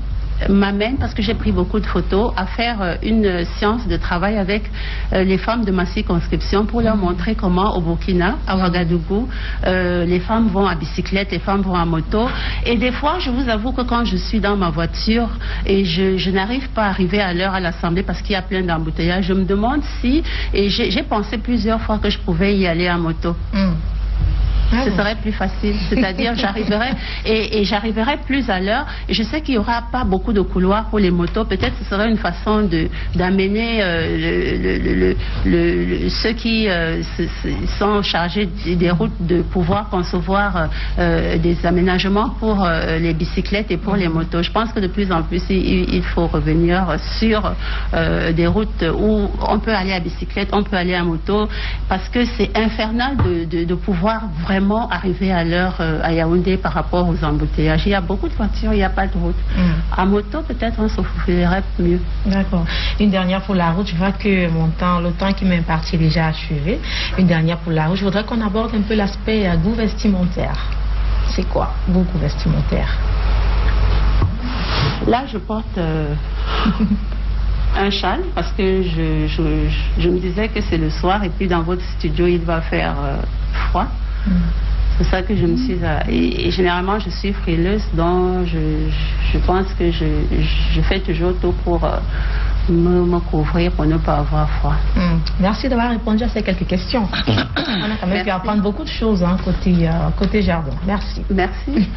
m'amène, parce que j'ai pris beaucoup de photos, à faire une séance de travail avec les femmes de ma circonscription pour leur montrer comment au Burkina, à Ouagadougou, les femmes vont à bicyclette, les femmes vont à moto. Et des fois, je vous avoue que quand je suis dans ma voiture et je n'arrive pas à arriver à l'heure à l'Assemblée parce qu'il y a plein d'embouteillages, je me demande si, et j'ai pensé plusieurs fois que je pouvais y aller à moto. Ce serait plus facile, c'est-à-dire j'arriverai et j'arriverai plus à l'heure. Et je sais qu'il n'y aura pas beaucoup de couloirs pour les motos. Peut-être ce serait une façon d'amener ceux qui sont chargés des routes de pouvoir concevoir des aménagements pour les bicyclettes et pour les motos. Je pense que de plus en plus il faut revenir sur des routes où on peut aller à bicyclette, on peut aller à moto, parce que c'est infernal de pouvoir vraiment arriver à l'heure à Yaoundé par rapport aux embouteillages. Il y a beaucoup de voitures, il n'y a pas de route. À moto, peut-être on se faufilerait mieux. D'accord. Une dernière pour la route. Je vois que le temps qui m'est imparti est déjà achevé. Une dernière pour la route. Je voudrais qu'on aborde un peu l'aspect goût vestimentaire. C'est quoi, goût vestimentaire? Là, je porte un châle parce que je me disais que c'est le soir et puis dans votre studio, il va faire froid. C'est ça que je me suis... Et généralement, je suis frileuse, donc je pense que je fais toujours tout pour me couvrir pour ne pas avoir froid. Merci d'avoir répondu à ces quelques questions. On a quand même pu apprendre beaucoup de choses côté jardin. Merci. Merci.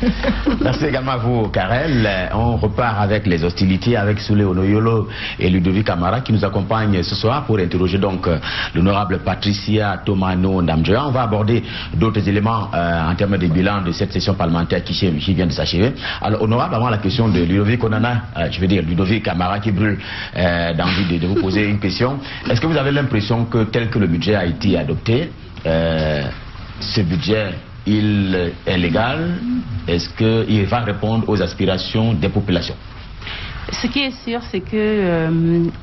Merci également à vous, Karel. On repart avec les hostilités avec Soulé Onoyolo et Ludovic Kamara qui nous accompagnent ce soir pour interroger donc l'honorable Patricia Tomano Ndamjoya. On va aborder d'autres éléments en termes de bilan de cette session parlementaire qui vient de s'achever. Alors, honorable, avant la question de Ludovic Onana, je veux dire Ludovic Kamara qui brûle d'envie de vous poser une question. Est-ce que vous avez l'impression que tel que le budget a été adopté, ce budget, il est légal? Est-ce qu'il va répondre aux aspirations des populations? Ce qui est sûr, c'est que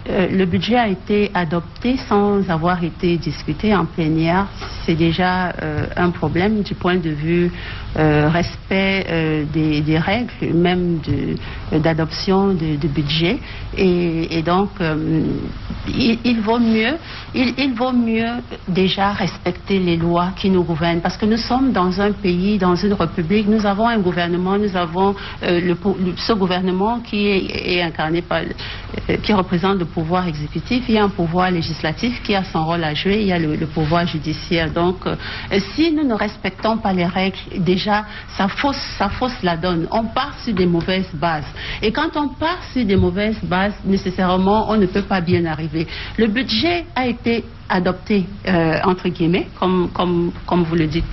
le budget a été adopté sans avoir été discuté en plénière. C'est déjà un problème du point de vue respect des règles, même d'adoption de budget. Et donc, il vaut mieux déjà respecter les lois qui nous gouvernent. Parce que nous sommes dans un pays, dans une république, nous avons un gouvernement, nous avons ce gouvernement qui est incarné par, qui représente le pouvoir exécutif, il y a un pouvoir législatif qui a son rôle à jouer, il y a le pouvoir judiciaire. Donc, si nous ne respectons pas les règles, déjà, ça fausse la donne. On part sur des mauvaises bases. Et quand on part sur des mauvaises bases, nécessairement, on ne peut pas bien arriver. Le budget a été adopté, entre guillemets, comme vous le dites.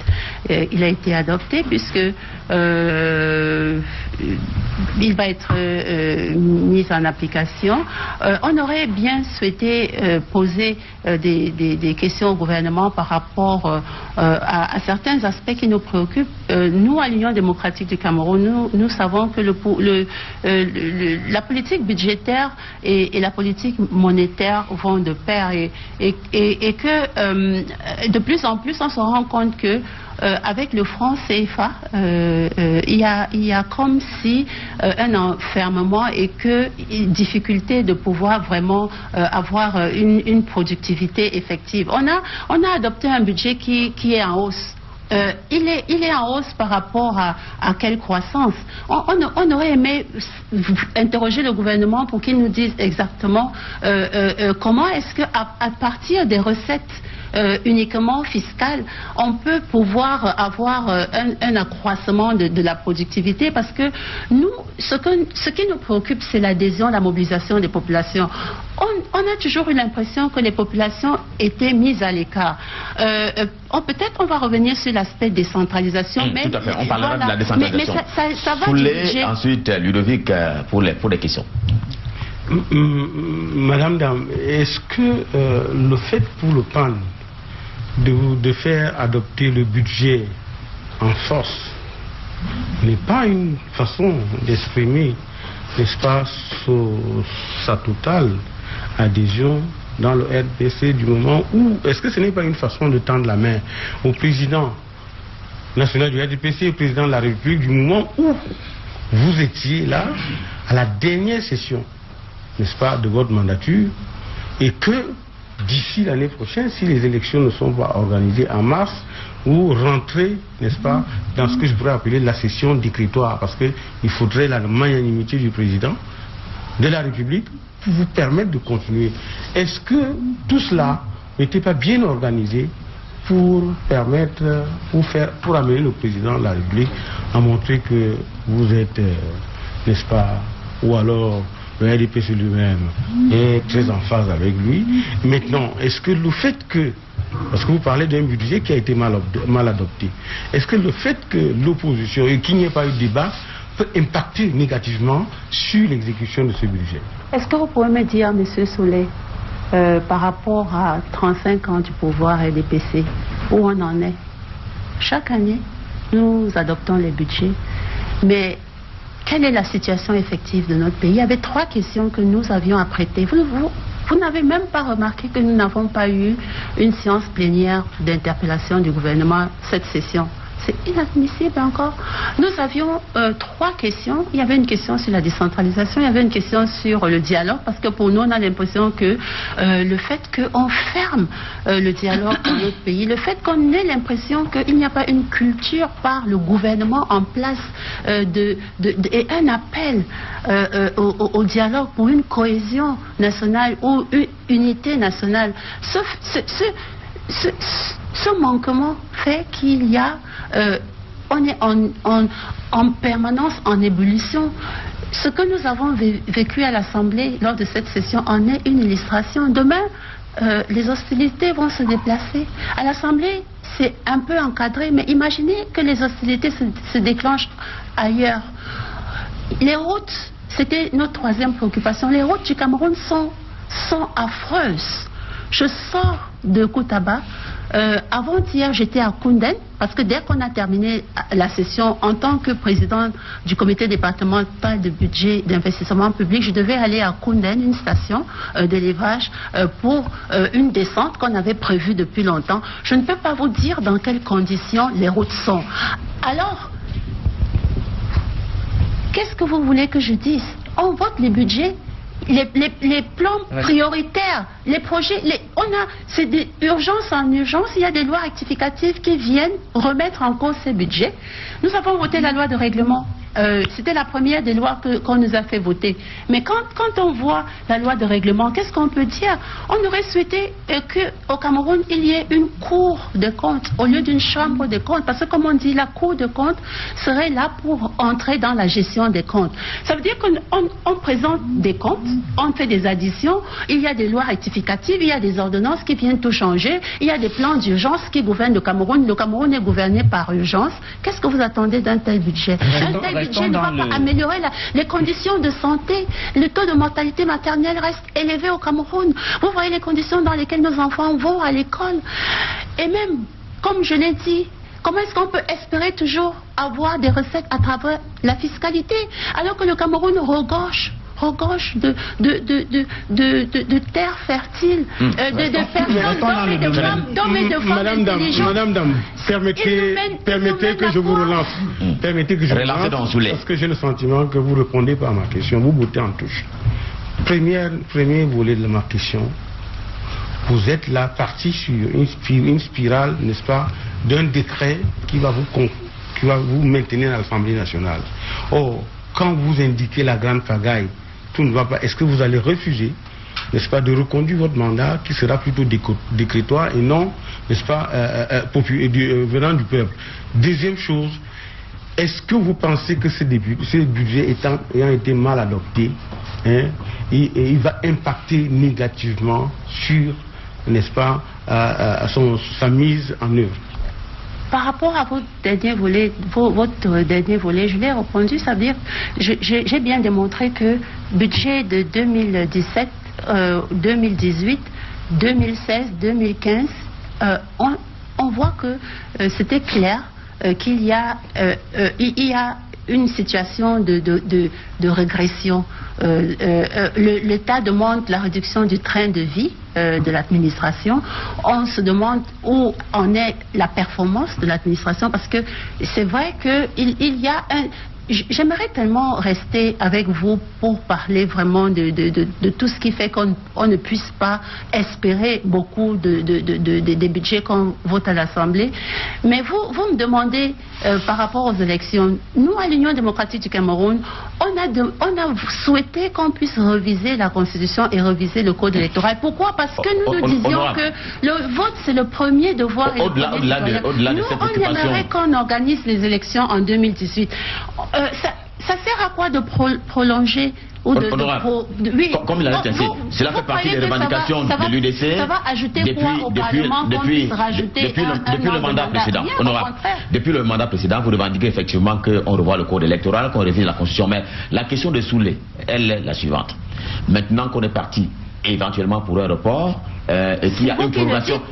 Il a été adopté puisque il va être mis en application. On aurait bien souhaité poser des questions au gouvernement par rapport à certains aspects qui nous préoccupent. Nous, à l'Union démocratique du Cameroun, nous savons que la politique budgétaire et la politique monétaire vont de pair et que de plus en plus on se rend compte que avec le franc CFA, il y a comme si un enfermement et que difficulté de pouvoir vraiment avoir une productivité effective. On a adopté un budget qui est en hausse. Il est en hausse par rapport à quelle croissance? On aurait aimé interroger le gouvernement pour qu'il nous dise exactement comment est-ce qu'à partir des recettes uniquement fiscales, on peut pouvoir avoir un accroissement de la productivité, parce que nous, ce qui nous préoccupe, c'est l'adhésion, la mobilisation des populations. On a toujours eu l'impression que les populations étaient mises à l'écart. Peut-être on va revenir sur l'aspect décentralisation. Tout à fait, on parlera de la décentralisation. Mais ça va ensuite, Ludovic, pour les questions. Madame Dame, est-ce que le fait pour le PAN de faire adopter le budget en force n'est pas une façon d'exprimer, n'est-ce pas, sa totale adhésion dans le RDC du moment où, est-ce que ce n'est pas une façon de tendre la main au président national du RDPC et au président de la République du moment où vous étiez là à la dernière session, n'est-ce pas, de votre mandature, et que d'ici l'année prochaine, si les élections ne sont pas organisées en mars, vous rentrez, n'est-ce pas, dans ce que je pourrais appeler la session décrétoire, parce qu'il faudrait la magnanimité du président de la République pour vous permettre de continuer. Est-ce que tout cela n'était pas bien organisé pour permettre, pour amener le président de la République à montrer que vous êtes, n'est-ce pas, ou alors le RDPC lui-même est très en phase avec lui. Maintenant, est-ce que le fait que, parce que vous parlez d'un budget qui a été mal adopté, est-ce que le fait que l'opposition et qu'il n'y ait pas eu de débat peut impacter négativement sur l'exécution de ce budget? Est-ce que vous pouvez me dire, M. Souley, par rapport à 35 ans du pouvoir RDPC, où on en est? Chaque année, nous adoptons les budgets, mais quelle est la situation effective de notre pays? Il y avait 3 questions que nous avions à traiter. Vous n'avez même pas remarqué que nous n'avons pas eu une séance plénière d'interpellation du gouvernement cette session. C'est inadmissible encore. Nous avions 3 questions. Il y avait une question sur la décentralisation, il y avait une question sur le dialogue, parce que pour nous, on a l'impression que le fait qu'on ferme le dialogue dans notre pays, le fait qu'on ait l'impression qu'il n'y a pas une culture par le gouvernement en place et un appel au dialogue pour une cohésion nationale ou une unité nationale. Ce manquement fait qu'il y a, on est en permanence en ébullition. Ce que nous avons vécu à l'Assemblée lors de cette session en est une illustration. Demain, les hostilités vont se déplacer. À l'Assemblée, c'est un peu encadré, mais imaginez que les hostilités se déclenchent ailleurs. Les routes, c'était notre 3e préoccupation. Les routes du Cameroun sont affreuses. Je sors de Koutaba. Avant-hier, j'étais à Kounden, parce que dès qu'on a terminé la session, en tant que président du comité départemental de budget d'investissement public, je devais aller à Kounden, une station d'élevage, pour une descente qu'on avait prévue depuis longtemps. Je ne peux pas vous dire dans quelles conditions les routes sont. Alors, qu'est-ce que vous voulez que je dise? On vote les budgets. Les plans prioritaires, les projets, c'est des urgences en urgence. Il y a des lois rectificatives qui viennent remettre en cause ces budgets. Nous avons voté la loi de règlement. C'était la première des lois qu'on nous a fait voter. Mais quand on voit la loi de règlement, qu'est-ce qu'on peut dire? On aurait souhaité qu'au Cameroun, il y ait une cour de comptes au lieu d'une chambre de comptes. Parce que, comme on dit, la cour de comptes serait là pour entrer dans la gestion des comptes. Ça veut dire qu'on présente des comptes, on fait des additions, il y a des lois rectificatives, il y a des ordonnances qui viennent tout changer, il y a des plans d'urgence qui gouvernent le Cameroun. Le Cameroun est gouverné par urgence. Qu'est-ce que vous attendez d'un tel budget? Le budget ne va pas améliorer les conditions de santé. Le taux de mortalité maternelle reste élevé au Cameroun. Vous voyez les conditions dans lesquelles nos enfants vont à l'école. Et même, comme je l'ai dit, comment est-ce qu'on peut espérer toujours avoir des recettes à travers la fiscalité, alors que le Cameroun regorge de terres fertiles, de personnes, d'hommes et de femmes intelligents. Madame Dame, permettez que je vous relance. Permettez que je vous relance, parce que j'ai le sentiment que vous répondez pas à ma question. Vous bottez en touche. Premier volet de ma question. Vous êtes là parti sur une spirale, n'est-ce pas, d'un décret qui va vous maintenir à l'Assemblée nationale. Or, quand vous indiquez la grande pagaille, tout ne va pas. Est-ce que vous allez refuser, n'est-ce pas, de reconduire votre mandat qui sera plutôt décrétoire et non, n'est-ce pas, venant du peuple? Deuxième chose, est-ce que vous pensez que ce budget ayant été mal adopté, il va impacter négativement sur, n'est-ce pas, sa mise en œuvre? par rapport à votre dernier volet, je l'ai répondu, ça veut dire, j'ai bien démontré que budget de 2017, 2018, 2016, 2015, on voit que c'était clair qu'il y a une situation de régression. L'État demande la réduction du train de vie de l'administration. On se demande où en est la performance de l'administration, parce que c'est vrai qu'il y a un... J'aimerais tellement rester avec vous pour parler vraiment de tout ce qui fait qu'on ne puisse pas espérer beaucoup des budgets qu'on vote à l'Assemblée. Mais vous me demandez par rapport aux élections, nous à l'Union démocratique du Cameroun, on a souhaité qu'on puisse réviser la Constitution et réviser le Code électoral. Pourquoi? Parce que nous disions que le vote c'est le premier devoir et au-delà de cette préoccupation. On aimerait qu'on organise les élections en 2018. Ça sert à quoi de prolonger ou oui, comme il a dit ainsi, cela fait partie des revendications de l'UDC. Ça va ajouter quoi au Parlement depuis le mandat précédent. Honorable, depuis le mandat précédent, vous revendiquez effectivement qu'on revoie le code électoral, qu'on révise la Constitution. Mais la question de Soulé, elle est la suivante. Maintenant qu'on est parti éventuellement pour un report, et s'il y a une progression,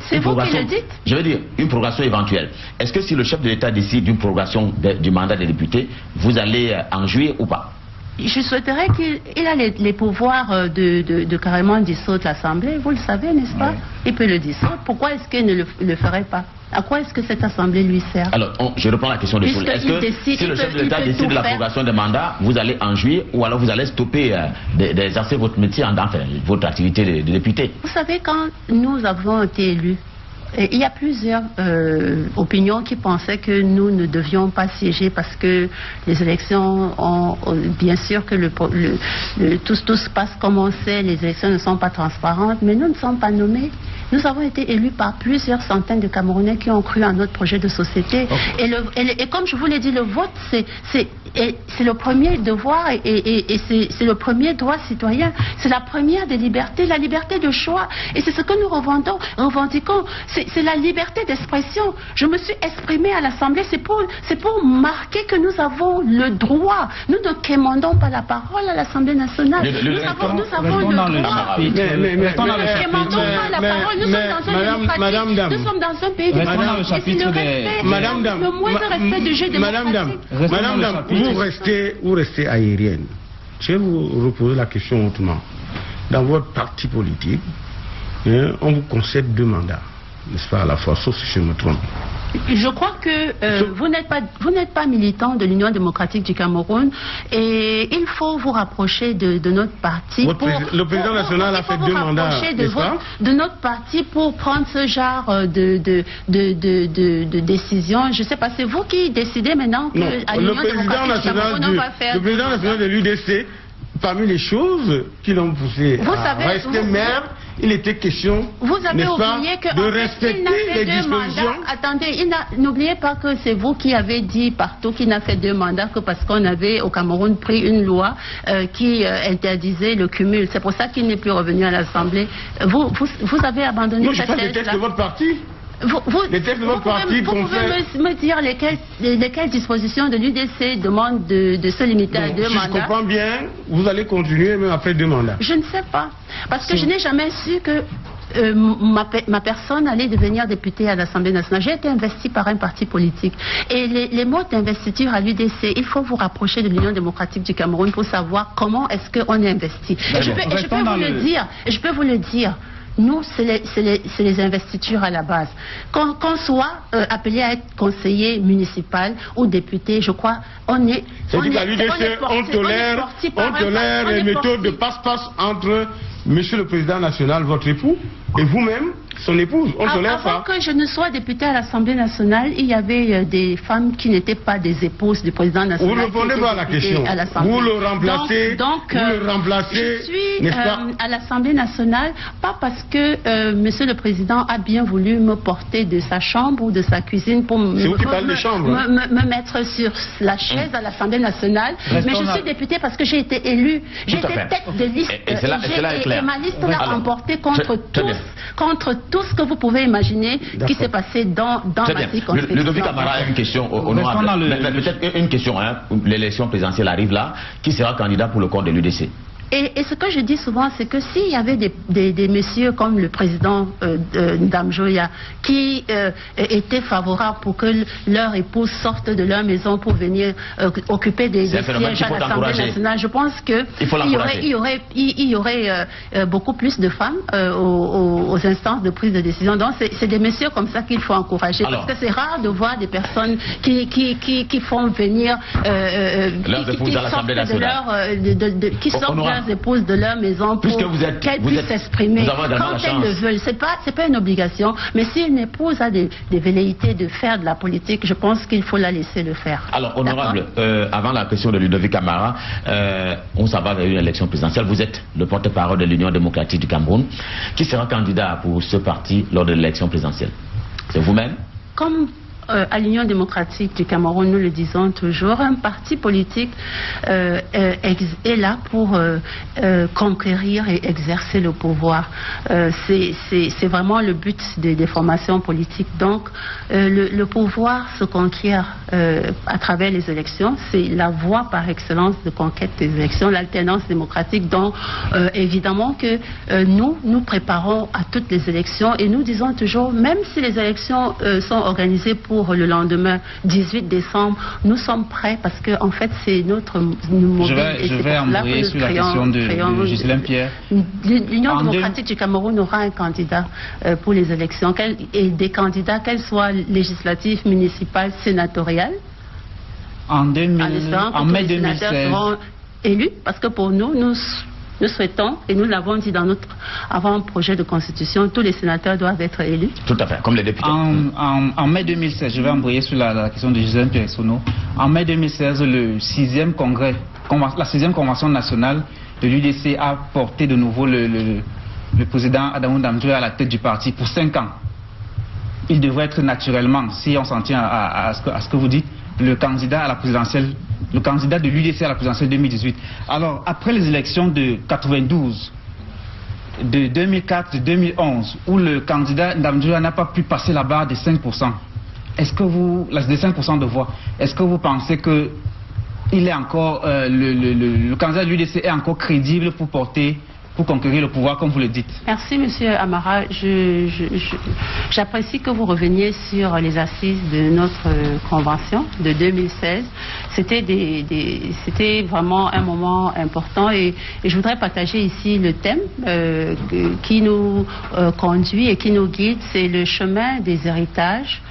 je veux dire une progression éventuelle, est-ce que si le chef de l'État décide d'une progression du mandat des députés, vous allez en jouir ou pas? Je souhaiterais qu'il a les pouvoirs de carrément dissoudre l'Assemblée, vous le savez, n'est-ce pas? Oui. Il peut le dissoudre. Pourquoi est-ce qu'il ne le ferait pas? À quoi est-ce que cette Assemblée lui sert? Alors, je reprends la question de Soulé. Est-ce que si le chef de l'État décide de la progression des mandats, vous allez en jouir ou alors vous allez stopper d'exercer votre métier, enfin, votre activité de député? Vous savez, quand nous avons été élus, il y a plusieurs opinions qui pensaient que nous ne devions pas siéger parce que les élections ont, bien sûr que tout se passe comme on sait, les élections ne sont pas transparentes, mais nous ne sommes pas nommés. Nous avons été élus par plusieurs centaines de Camerounais qui ont cru à notre projet de société. Okay. Et comme je vous l'ai dit, le vote, c'est le premier devoir et c'est le premier droit citoyen. C'est la première des libertés, la liberté de choix. Et c'est ce que nous revendiquons. C'est la liberté d'expression. Je me suis exprimée à l'Assemblée, c'est pour marquer que nous avons le droit. Nous ne quémandons pas la parole à l'Assemblée nationale. Nous avons le droit. Nous ne quémandons pas la parole. Nous sommes dans un pays démocratique. Et c'est le respect, le moindre respect du jeu démocratique. Madame Dam, vous restez aérienne. Je vais vous reposer la question autrement. Dans votre parti politique, on vous concède 2 mandats, n'est-ce pas, à la fois, sauf si je me trompe. Je crois que vous n'êtes pas militant de l'Union démocratique du Cameroun et il faut vous rapprocher de notre parti. Le président national a fait 2 mandats, de notre parti pour prendre ce genre de décision. Je ne sais pas, c'est vous qui décidez maintenant que le président national de l'UDC, parmi les choses qui l'ont poussé à rester maire, il était question, vous avez oublié que de respecter les dispositions. Attendez, n'oubliez pas que c'est vous qui avez dit partout qu'il n'a fait 2 mandats que parce qu'on avait au Cameroun pris une loi qui interdisait le cumul. C'est pour ça qu'il n'est plus revenu à l'Assemblée. Vous avez abandonné cette thèse-là. Non, je ne pas des textes de votre parti. Vous pouvez me dire lesquelles dispositions de l'UDC demandent de se limiter à 2 mandats? Si je comprends bien, vous allez continuer même après 2 mandats. Je ne sais pas. Parce que je n'ai jamais su que ma personne allait devenir députée à l'Assemblée nationale. J'ai été investie par un parti politique. Et les modes d'investiture à l'UDC, il faut vous rapprocher de l'Union démocratique du Cameroun pour savoir comment est-ce qu'on est investi. Et je peux vous le dire. Nous, c'est les investitures à la base. Qu'on soit appelé à être conseiller municipal ou député, je crois, on est... On tolère les méthodes de passe-passe entre Monsieur le Président national, votre époux, et vous-même, son épouse. On tolère ça. Avant que je ne sois députée à l'Assemblée nationale, il y avait des femmes qui n'étaient pas des épouses du Président national. Vous ne répondez pas à la question. Vous le remplacez. Je suis à l'Assemblée nationale, pas parce que Monsieur le Président a bien voulu me porter de sa chambre ou de sa cuisine pour me mettre sur la chaise à l'Assemblée nationale, mais je suis députée parce que j'ai été élue. J'ai été tête de liste. Et cela est clair. Et ma liste l'a remporté contre tout ce que vous pouvez imaginer qui s'est passé dans ma circonscription. Ludovic Amara a une question honorable. Peut-être une question, hein, l'élection présidentielle arrive là. Qui sera candidat pour le compte de l'UDC? Et ce que je dis souvent, c'est que s'il y avait des messieurs comme le président Ndamjoya qui étaient favorables pour que leur épouse sorte de leur maison pour venir occuper des sièges à l'Assemblée nationale, je pense qu'il y aurait beaucoup plus de femmes aux instances de prise de décision. Donc c'est des messieurs comme ça qu'il faut encourager. Parce que c'est rare de voir des personnes qui font venir qui sortent leurs épouses de leur maison pour qu'elles puissent s'exprimer quand elles le veulent. C'est pas une obligation, mais si une épouse a des velléités de faire de la politique, je pense qu'il faut la laisser le faire. Alors, honorable, avant la question de Ludovic Amara, on s'en va vers une élection présidentielle. Vous êtes le porte-parole de l'Union démocratique du Cameroun. Qui sera candidat pour ce parti lors de l'élection présidentielle? C'est vous-même? Comme à l'Union démocratique du Cameroun, nous le disons toujours, un parti politique est là pour conquérir et exercer le pouvoir. C'est vraiment le but des formations politiques. Donc, le pouvoir se conquiert à travers les élections. C'est la voie par excellence de conquête des élections, l'alternance démocratique. Donc, évidemment que nous préparons à toutes les élections et nous disons toujours, même si les élections sont organisées pour le lendemain 18 décembre, nous sommes prêts parce que en fait c'est notre mobile. Je vais embrayer sur la question de Ghislaine Pierre. L'Union démocratique du Cameroun aura un candidat pour les élections et des candidats, qu'elles soient législatives, municipales, sénatoriales. En mai 2016 seront élus parce que pour nous souhaitons, et nous l'avons dit dans notre avant-projet de constitution, tous les sénateurs doivent être élus. Tout à fait, comme les députés. En mai 2016, je vais embrayer sur la question de Ghislaine Pierre-Sono. En mai 2016, la 6e convention nationale de l'UDC a porté de nouveau le président Adamou Ndamjoya à la tête du parti pour 5 ans. Il devrait être naturellement, si on s'en tient à ce que vous dites, le candidat à la présidentielle, le candidat de l'UDC à la présidentielle 2018. Alors, après les élections de 92, de 2004, de 2011, où le candidat Ndamjoya n'a pas pu passer la barre des 5%, est-ce que des 5% de voix, est-ce que vous pensez que il est encore, le candidat de l'UDC est encore crédible pour conquérir le pouvoir, comme vous le dites? Merci, Monsieur Amara. J'apprécie que vous reveniez sur les assises de notre convention de 2016. C'était vraiment un moment important et je voudrais partager ici le thème qui nous conduit et qui nous guide. C'est le chemin des héritages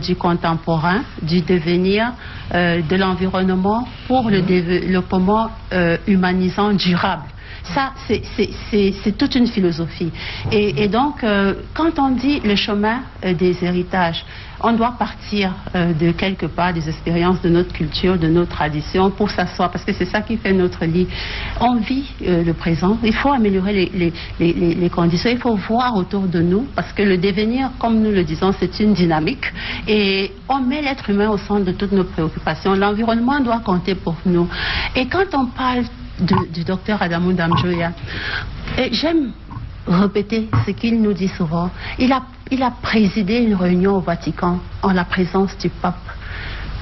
du contemporain, du devenir, de l'environnement pour le développement humanisant durable. Ça, c'est toute une philosophie. Et donc, quand on dit le chemin des héritages, on doit partir de quelque part des expériences de notre culture, de nos traditions, pour s'asseoir, parce que c'est ça qui fait notre lit. On vit le présent, il faut améliorer les conditions, il faut voir autour de nous, parce que le devenir, comme nous le disons, c'est une dynamique, et on met l'être humain au centre de toutes nos préoccupations. L'environnement doit compter pour nous. Et quand on parle du docteur Adamou Ndamjoya, j'aime répéter ce qu'il nous dit souvent. Il a présidé une réunion au Vatican en la présence du pape.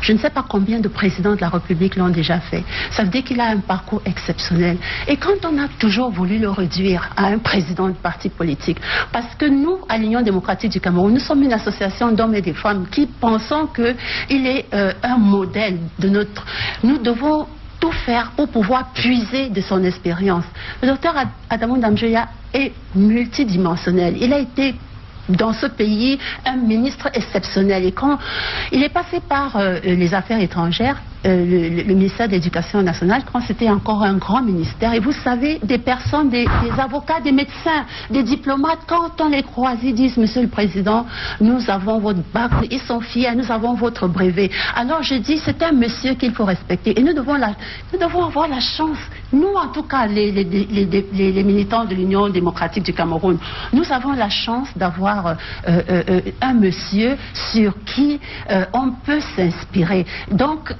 Je ne sais pas combien de présidents de la République l'ont déjà fait. Ça veut dire qu'il a un parcours exceptionnel. Et quand on a toujours voulu le réduire à un président de parti politique, parce que nous, à l'Union démocratique du Cameroun, nous sommes une association d'hommes et de femmes qui pensons qu'il est un modèle de notre... Nous devons tout faire pour pouvoir puiser de son expérience. Le docteur Adamou Ndamjoya est multidimensionnel. Il a été dans ce pays un ministre exceptionnel. Et quand il est passé par les affaires étrangères, le ministère de l'Éducation nationale, quand c'était encore un grand ministère, et vous savez, des personnes, des avocats, des médecins, des diplomates, quand on les croise, ils disent, Monsieur le Président, nous avons votre bac, ils sont fiers, nous avons votre brevet. Alors je dis, c'est un monsieur qu'il faut respecter. Et nous devons avoir la chance, nous en tout cas, les militants de l'Union démocratique du Cameroun, nous avons la chance d'avoir un monsieur sur qui on peut s'inspirer. Donc,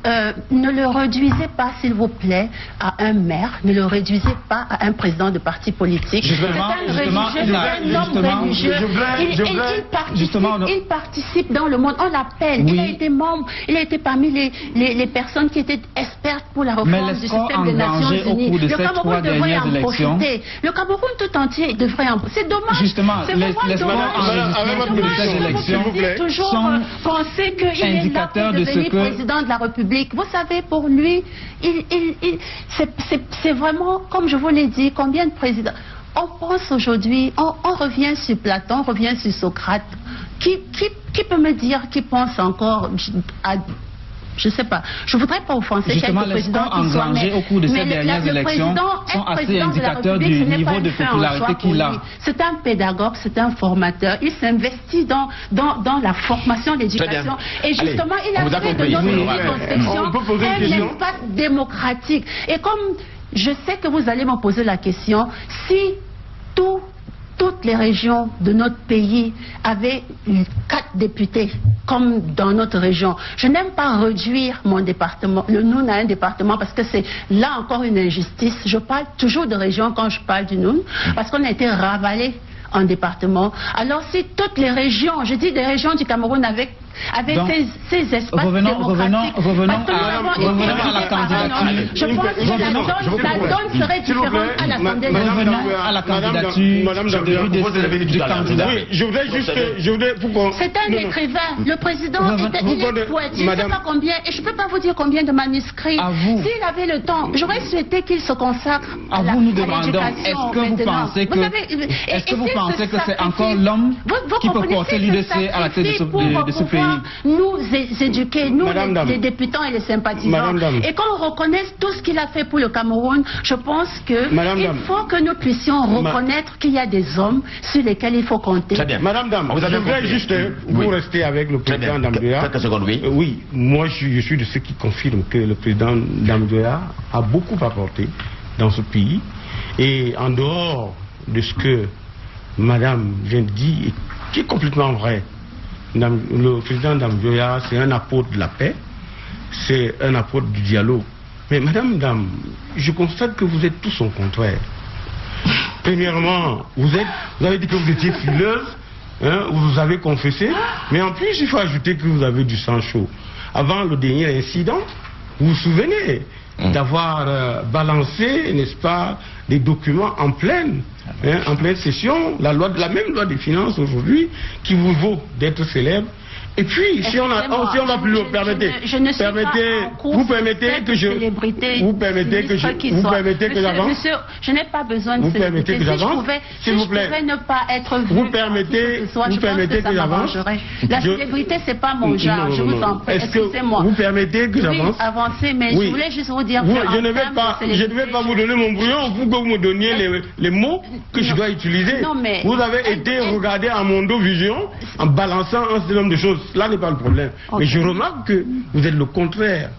ne le réduisez pas, s'il vous plaît, à un maire, ne le réduisez pas à un président de parti politique. C'est un homme religieux. Il participe dans le monde. On l'appelle. Il a été membre, il a été parmi les personnes qui étaient expertes pour la réforme du système des Nations Unies. Le Cameroun devrait en profiter. Le Cameroun tout entier devrait en profiter. C'est dommage. Justement, les élections toujours penser qu'il est là pour devenir président de la République. Vous savez, pour lui, c'est vraiment, comme je vous l'ai dit, combien de présidents. On pense aujourd'hui, on revient sur Platon, on revient sur Socrate. Qui peut me dire, qui pense encore à... Je ne sais pas. Je ne voudrais pas offenser quelques présidents qui sont au cours de ces dernières élections sont assez indicateurs du niveau de popularité qu'il a. C'est un pédagogue, c'est un formateur. Il s'investit dans la formation, l'éducation. Et justement, il a fait de notre circonscription un espace démocratique. Et comme je sais que vous allez me poser la question, si toutes les régions de notre pays avaient 4 députés, comme dans notre région. Je n'aime pas réduire mon département, le Noun à un département, parce que c'est là encore une injustice. Je parle toujours de région quand je parle du Noun, parce qu'on a été ravalé en département. Alors si toutes les régions, je dis des régions du Cameroun avec ces espaces démocratiques. Revenons à la candidature. Je pense que la donne serait différente à l'Assemblée nationale. Revenons à la candidature du candidat. Oui, je voudrais c'est un écrivain. Le président, il est poète. Je ne sais pas combien, et je ne peux pas vous dire combien de manuscrits. S'il avait le temps, j'aurais souhaité qu'il se consacre à vous nous demandons, est-ce que vous pensez que c'est encore l'homme qui peut porter l'UDC à la tête de ce pays? Nous éduquer, nous les députés et les sympathisants, et qu'on reconnaisse tout ce qu'il a fait pour le Cameroun. Je pense que il faut que nous puissions reconnaître qu'il y a des hommes sur lesquels il faut compter. Très bien. Madame Dam, je voudrais juste vous rester avec le président Damdoya. Oui, moi je suis de ceux qui confirment que le président Damdoya a beaucoup apporté dans ce pays, et en dehors de ce que Madame vient de dire, qui est complètement vrai. Le président Damdoya, c'est un apôtre de la paix, c'est un apôtre du dialogue. Mais Madame Dam, je constate que vous êtes tous au contraire. Premièrement, vous avez dit que vous étiez fileuse, vous avez confessé, mais en plus il faut ajouter que vous avez du sang chaud. Avant le dernier incident, vous vous souvenez d'avoir balancé, n'est-ce pas, des documents en pleine session, la même loi des finances aujourd'hui, qui vous vaut d'être célèbre. Et puis, si on va plus le permettre, vous permettez que j'avance. Monsieur, je n'ai pas besoin de célébrité. Si je pouvais ne pas être vu, vous permettez que j'avance. La célébrité, c'est pas mon genre, je vous en prie. Excusez-moi. Vous permettez que j'avance? Oui, avancer, mais je voulais juste vous dire que je ne vais pas vous donner mon brouillon pour que vous me donniez les mots que je dois utiliser. Vous avez été regardé à Mondo Vision en balançant un certain nombre de choses. Là n'est pas le problème. Mais je remarque que vous êtes le contraire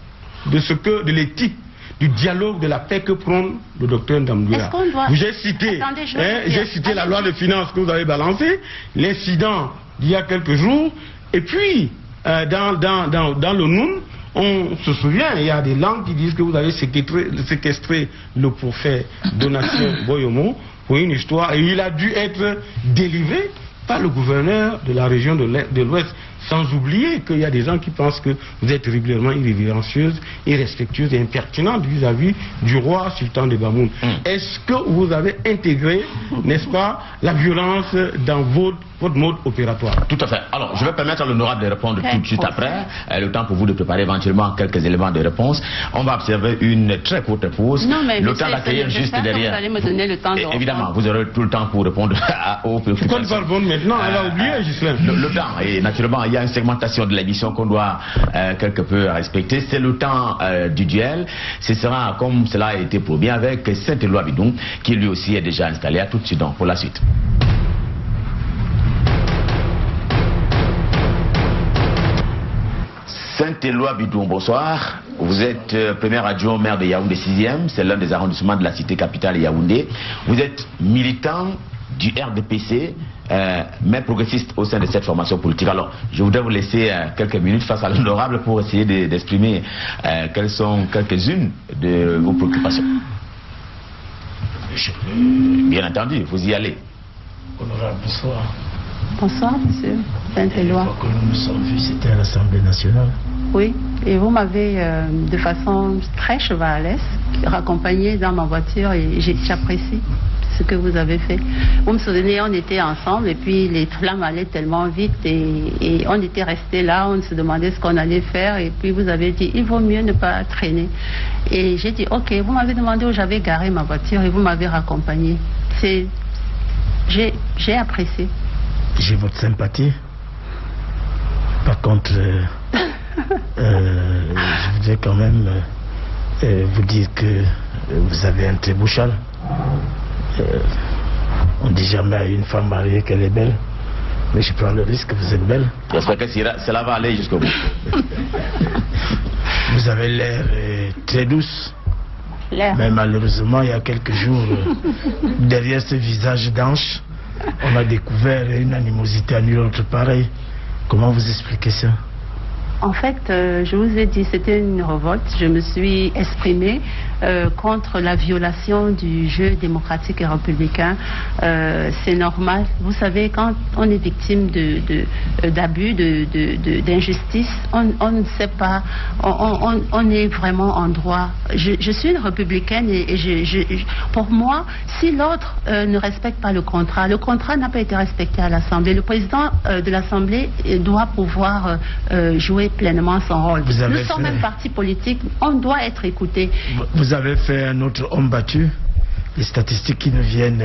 de l'éthique, du dialogue, de la paix que prône le docteur Damdoya. J'ai cité la loi de finances que vous avez balancée, l'incident d'il y a quelques jours, et puis dans le Noun, on se souvient, il y a des langues qui disent que vous avez séquestré le prophète Donatien Boyomo pour une histoire, et il a dû être délivré par le gouverneur de la région de l'Ouest. Sans oublier qu'il y a des gens qui pensent que vous êtes régulièrement irrévérencieuse, irrespectueuse et impertinente vis-à-vis du roi sultan de Bamoun. Est-ce que vous avez intégré, n'est-ce pas, la violence dans votre mode opératoire? Tout à fait. Alors, je vais permettre à l'honorable de répondre tout de suite après. Le temps pour vous de préparer éventuellement quelques éléments de réponse. On va observer une très courte pause. Le temps d'accueillir juste derrière. Vous allez me donner le temps de évidemment, vous aurez tout le temps pour répondre aux préoccupations. Pourquoi ne pas répondre maintenant? Elle a oublié, Ghislaine. Le temps, et naturellement, il y a une segmentation de l'émission qu'on doit quelque peu respecter. C'est le temps du duel. Ce sera comme cela a été promis avec Saint-Éloi Bidon, qui lui aussi est déjà installé. À tout de suite donc pour la suite. Saint-Éloi Bidon, bonsoir. Vous êtes premier adjoint au maire de Yaoundé 6e. C'est l'un des arrondissements de la cité capitale Yaoundé. Vous êtes militant du RDPC, mais progressiste au sein de cette formation politique. Alors, je voudrais vous laisser quelques minutes face à l'honorable pour essayer d'exprimer quelles sont quelques-unes de vos préoccupations. Bien entendu, vous y allez. Honorable, bonsoir. Bonsoir, monsieur Saint-Éloi. La fois que nous nous sommes vus, c'était à l'Assemblée nationale. Oui, et vous m'avez de façon très chevalesque raccompagné dans ma voiture et j'apprécie ce que vous avez fait. Vous me souvenez, on était ensemble et puis les flammes allaient tellement vite et on était restés là, on se demandait ce qu'on allait faire et puis vous avez dit, il vaut mieux ne pas traîner. Et j'ai dit, ok, vous m'avez demandé où j'avais garé ma voiture et vous m'avez raccompagné. J'ai apprécié. J'ai votre sympathie. Par contre, je voudrais quand même vous dire que vous avez un très beau châle. On dit jamais à une femme mariée qu'elle est belle, mais je prends le risque que vous êtes belle. J'espère que cela va aller jusqu'au bout. Vous avez l'air très douce. Mais malheureusement, il y a quelques jours, derrière ce visage d'ange, on a découvert une animosité à nul autre pareil. Comment vous expliquez ça? En fait, je vous ai dit, c'était une révolte. Je me suis exprimée contre la violation du jeu démocratique et républicain. C'est normal. Vous savez, quand on est victime d'abus, d'injustice, on ne sait pas, on est vraiment en droit. Je suis une républicaine et pour moi, si l'autre ne respecte pas le contrat n'a pas été respecté à l'Assemblée. Le président de l'Assemblée doit pouvoir jouer pleinement son rôle. Nous sommes un parti politique, on doit être écouté. Vous avez fait un autre homme battu. Les statistiques qui nous viennent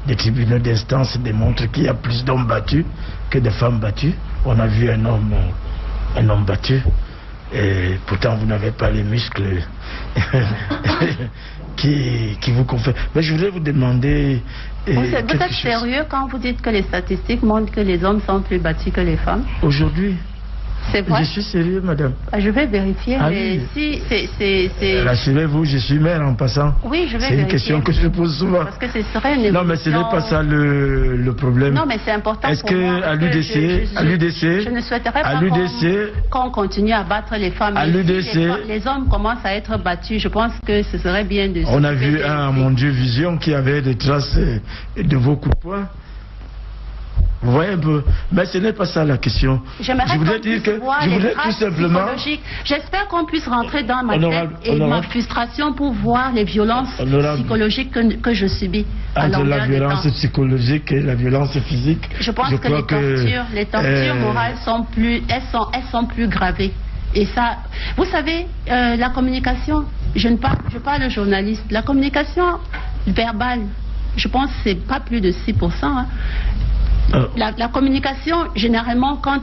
des tribunaux d'instance démontrent qu'il y a plus d'hommes battus que de femmes battues. On a vu un homme battu et pourtant vous n'avez pas les muscles qui vous confèrent. Mais je voudrais vous demander... Vous êtes sérieux quand vous dites que les statistiques montrent que les hommes sont plus battus que les femmes? Aujourd'hui? C'est vrai? Je suis sérieux, madame. Je vais vérifier, mais oui. Si c'est... Rassurez-vous, je suis maire en passant. Oui, je vais vérifier. C'est une question que je pose souvent. Parce que ce serait une évolution... Non, mais ce n'est pas ça le problème. Non, mais c'est important. Est-ce qu'à l'UDC, je ne souhaiterais pas qu'on continue à battre les femmes. À l'UDC, les hommes commencent à être battus. Je pense que ce serait bien de... On a vu mon Dieu, Vision, qui avait des traces de vos coups de poing. Vous voyez un peu, mais ce n'est pas ça la question. Je voudrais dire que je voudrais tout simplement. J'espère qu'on puisse rentrer dans ma tête et ma frustration pour voir les violences psychologiques que je subis. Entre la violence psychologique et la violence physique. Je pense que les tortures morales sont plus gravées. Et ça, vous savez, la communication, je parle de journaliste, la communication verbale, je pense que c'est pas plus de 6%. Hein. La communication, généralement, quand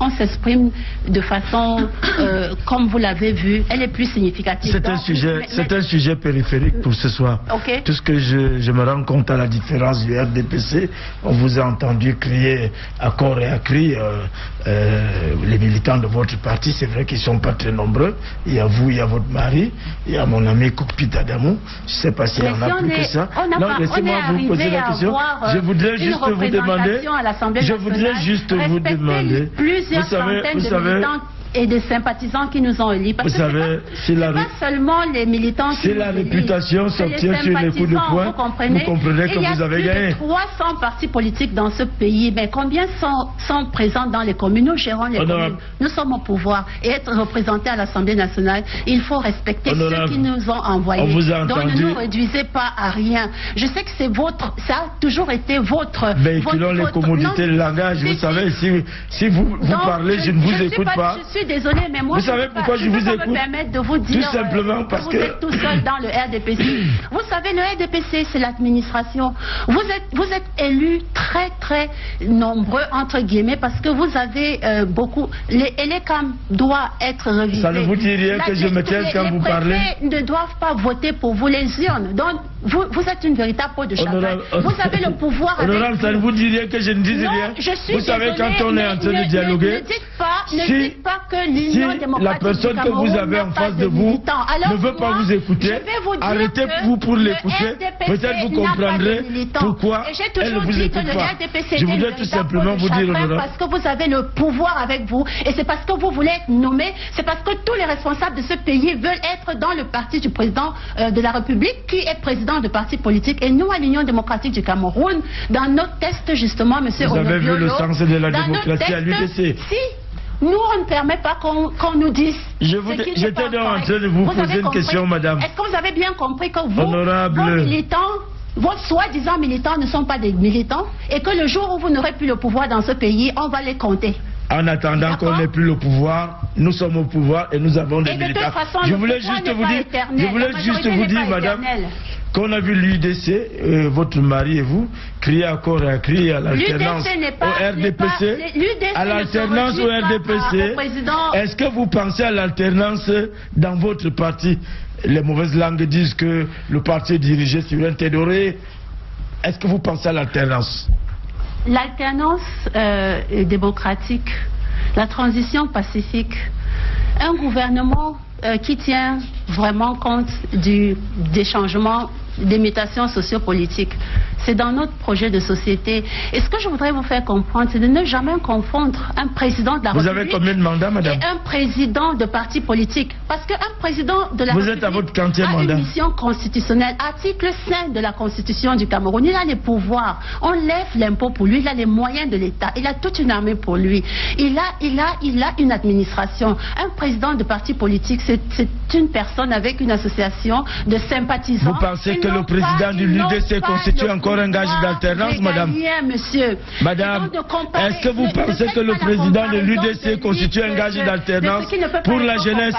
on s'exprime de façon, comme vous l'avez vu, elle est plus significative. C'est un sujet périphérique pour ce soir. Okay. Tout ce que je me rends compte à la différence du RDPC, on vous a entendu crier à corps et à cri, les militants de votre parti, c'est vrai qu'ils ne sont pas très nombreux. Il y a vous, il y a votre mari, il y a mon ami Koukpita Damou. Je ne sais pas s'il y en a plus que ça. Non, laissez-moi vous poser la question. Je voudrais juste vous demander. Je voudrais juste vous demander. Plusieurs centaines de militants et de sympathisants qui nous ont élus. Parce que c'est pas seulement les militants qui nous la réputation s'obtient sur les coups de poing, vous comprenez que vous avez gagné. Il y a plus de 300 partis politiques dans ce pays. Mais combien sont présents dans les communes? Nous gérons les communes. Nous sommes au pouvoir. Et être représentés à l'Assemblée nationale, il faut respecter ceux qui nous ont envoyés. Donc ne nous réduisez pas à rien. Je sais que c'est ça a toujours été votre... Véhiculons les commodités de langage. Vous savez, si vous parlez, je ne vous écoute pas. Je suis désolée, mais moi, vous savez pourquoi je vous écoute? Me permettre de vous dire tout simplement parce que vous êtes tout seul dans le RDPC. Vous savez, le RDPC, c'est l'administration. Vous êtes élus très, très nombreux, entre guillemets, parce que vous avez beaucoup... Les CAM doivent être révisés. Ça ne vous dit rien que je me tienne quand vous parlez? Les préfets ne doivent pas voter pour vous, les urnes. Donc, vous êtes une véritable peau de chagrin. Vous avez le pouvoir... Honorable, ça ne vous dit rien que je ne dise rien? Je suis vous savez, quand on est en train de dialoguer... Ne dites pas que l'Union démocratique la personne du que vous avez en face de vous ne veut pas vous écouter, arrêtez-vous pour l'écouter. Peut-être vous comprendrez pourquoi elle ne vous écoute pas. Je voudrais tout simplement vous dire, honorable. Parce que vous avez le pouvoir avec vous et c'est parce que vous voulez être nommé, c'est parce que tous les responsables de ce pays veulent être dans le parti du président de la République qui est président de parti politique. Et nous, à l'Union démocratique du Cameroun, dans notre test justement, monsieur Vous avez vu le sens de la démocratie à l'UDC? Si nous, on ne permet pas qu'on nous dise. J'étais en train de vous poser une question, madame. Est-ce que vous avez bien compris que vous, vos militants, vos soi-disant militants ne sont pas des militants et que le jour où vous n'aurez plus le pouvoir dans ce pays, on va les compter? En attendant qu'on n'ait plus le pouvoir, nous sommes au pouvoir et nous avons des militants. De toute façon, je voulais juste vous dire, madame, qu'on a vu l'UDC, votre mari et vous, crier à corps et à cri à l'alternance au RDPC. À l'alternance au RDPC. Est-ce que vous pensez à l'alternance dans votre parti? Les mauvaises langues disent que le parti est dirigé sur un Tédoré. Est-ce que vous pensez à l'alternance? L'alternance démocratique, la transition pacifique, un gouvernement qui tient vraiment compte des changements, des mutations sociopolitiques. C'est dans notre projet de société. Et ce que je voudrais vous faire comprendre, c'est de ne jamais confondre un président de la République. Vous avez combien de mandats, madame? Et un président de parti politique. Parce qu'un président de la République êtes à votre 40e mandat. Une mission constitutionnelle. Article 5 de la Constitution du Cameroun. Il a les pouvoirs. On lève l'impôt pour lui. Il a les moyens de l'État. Il a toute une armée pour lui. Il a une administration. Un président de parti politique, c'est une personne avec une association de sympathisants. Vous pensez que le président de l'UDC constitue encore un gage d'alternance, madame? Monsieur. Madame, est-ce que vous pensez que le président de l'UDC constitue un gage d'alternance pour la jeunesse?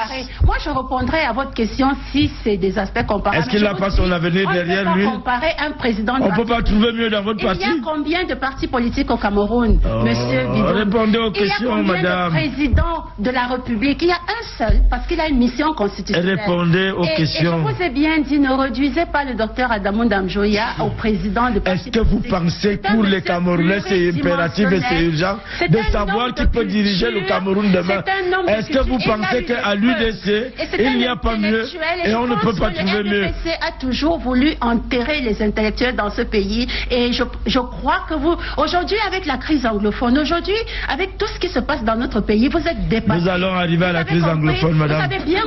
Moi, je répondrai à votre question si c'est des aspects comparables. Est-ce qu'il n'a pas son avenir derrière lui? On ne peut pas comparer un président. On ne peut pas trouver mieux dans votre parti? Il y a combien de partis politiques au Cameroun, monsieur Bidon? Répondez aux questions, madame. Il y a combien de présidents de la République? Il y a un seul, parce qu'il a une mission constitutionnelle. Répondez aux questions. Et je vous ai bien dit, ne réduisez pas le docteur Adamou Damjoya au président de parti. Est-ce que vous pensez pour les Camerounais c'est impératif et c'est urgent de savoir qui peut diriger le Cameroun demain? Est-ce que vous pensez qu'à l'UDC il n'y a pas mieux et on ne peut pas trouver mieux? Le RDPC a toujours voulu enterrer les intellectuels dans ce pays et je crois que vous, aujourd'hui avec la crise anglophone, aujourd'hui avec tout ce qui se passe dans notre pays, vous êtes dépassés. Nous allons arriver à la crise anglophone, madame. Vous savez bien,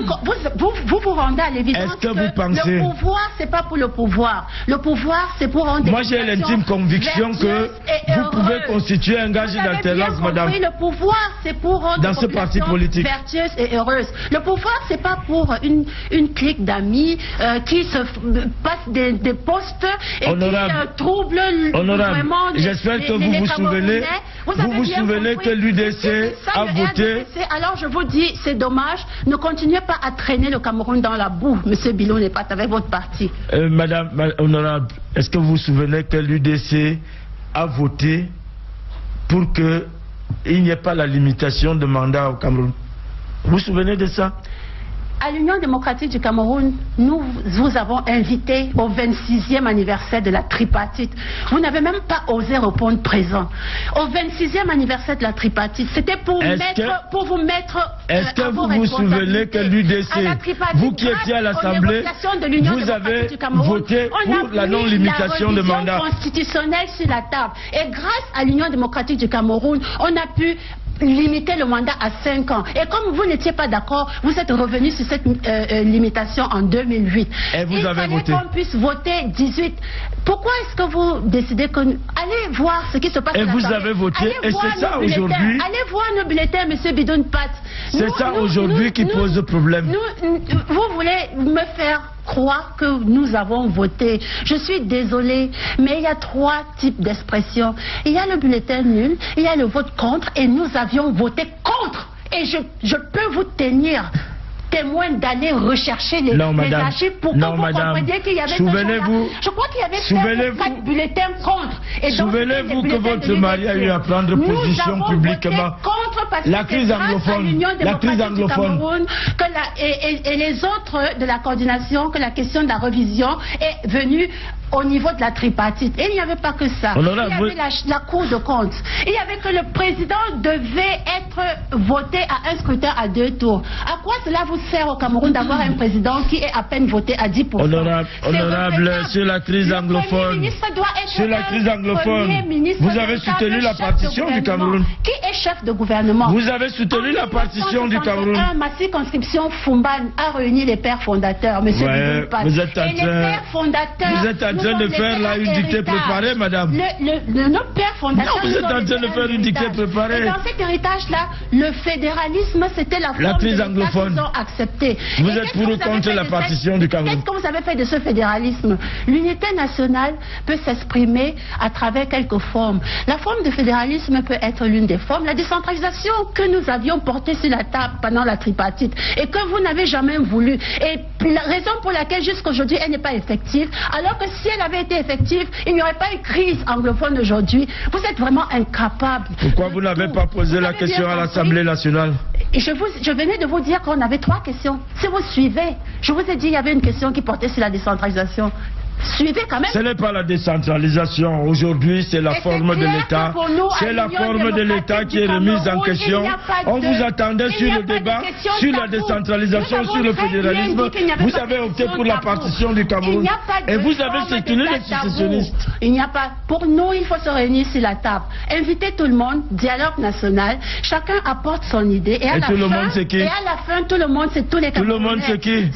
vous rendez à l'évidence que vous pensez... le pouvoir c'est pas pour le pouvoir. Le pouvoir c'est pour rendre. Moi j'ai l'intime conviction que vous pouvez constituer un gage d'alternance, madame. Oui, le pouvoir c'est pour rendre dans ce parti politique vertueuse et heureuse. Le pouvoir c'est pas pour une clique d'amis qui se passent des postes et honorable, qui troublent vraiment. J'espère que vous vous souvenez que l'UDC a voté. Alors je vous dis, c'est dommage. Ne continuez pas à traîner le Cameroun dans la boue. Monsieur Bilon n'est pas avec votre parti. Madame honorable, est-ce que vous vous souvenez que l'UDC a voté pour qu'il n'y ait pas la limitation de mandat au Cameroun? Vous vous souvenez de ça? À l'Union démocratique du Cameroun, nous vous avons invité au 26e anniversaire de la tripartite. Vous n'avez même pas osé répondre présent. Au 26e anniversaire de la tripartite, c'était pour vous mettre. Est-ce que vous vous souvenez que l'UDC, vous qui étiez à l'Assemblée, vous avez voté pour la non-limitation de mandat constitutionnelle sur la table. Et grâce à l'Union démocratique du Cameroun, on a pu limiter le mandat à 5 ans. Et comme vous n'étiez pas d'accord, vous êtes revenu sur cette limitation en 2008. Et vous avez voté. Il fallait qu'on puisse voter 18. Pourquoi est-ce que vous décidez que... Allez voir ce qui se passe. Et vous avez voté. Et c'est ça aujourd'hui. Allez voir nos bulletins, monsieur Bidon Pat. C'est ça aujourd'hui qui pose problème. Vous voulez me faire croire que nous avons voté. Je suis désolée, mais il y a 3 types d'expressions. Il y a le bulletin nul, il y a le vote contre, et nous avions voté contre. Et je peux vous tenir témoin d'aller rechercher les archives pour que vous compreniez qu'il y avait... Souvenez-vous... Je crois qu'il y avait 4 bulletins contre. Souvenez-vous que votre mari a eu à prendre position publiquement. Contre parce la crise anglophone. La crise anglophone. Et les autres de la coordination, que la question de la révision est venue au niveau de la tripartite. Et il n'y avait pas que ça. Il y avait la Cour de compte. Il y avait que le président devait être voté à un scrutin à 2 tours. À quoi cela vous sert au Cameroun d'avoir un président qui est à peine voté à 10%? Honorable, sur la crise anglophone, vous avez soutenu la partition du Cameroun. Qui est chef de gouvernement? Vous avez soutenu la partition du Cameroun. Ma circonscription Fumban a réuni les pères fondateurs, monsieur Bidoupas. Vous êtes en train de faire là une dictée préparée, madame. Nos pères fondateurs. Non, vous êtes en train de faire une dictée préparée. Et dans cet héritage-là, le fédéralisme, c'était la forme crise anglophone. qu'ils ont acceptée. Vous êtes pour ou contre la partition du Cameroun? Qu'est-ce que vous avez fait de ce fédéralisme? L'unité nationale peut s'exprimer à travers quelques formes. La forme de fédéralisme peut être l'une des formes. La décentralisation que nous avions portée sur la table pendant la tripartite et que vous n'avez jamais voulu. Et la raison pour laquelle jusqu'aujourd'hui elle n'est pas effective, alors que si elle avait été effective, il n'y aurait pas eu crise anglophone aujourd'hui. Vous êtes vraiment incapable. Pourquoi vous n'avez pas posé la question à l'Assemblée nationale? Je venais de vous dire qu'on avait 3 questions. Si vous suivez, je vous ai dit qu'il y avait une question qui portait sur la décentralisation. Suivez quand même. Ce n'est pas la décentralisation. Aujourd'hui, c'est la forme de l'État. C'est la forme de l'État qui est remise en question. On vous attendait sur le débat, sur la décentralisation, sur le fédéralisme. Vous avez opté pour la partition du Cameroun. Et vous avez soutenu les sécessionnistes. Il n'y a pas. Pour nous, il faut se réunir sur la table. Inviter tout le monde, dialogue national. Chacun apporte son idée. Et à la fin, tout le monde, c'est tous les Camerounais. Tout le monde, c'est qui?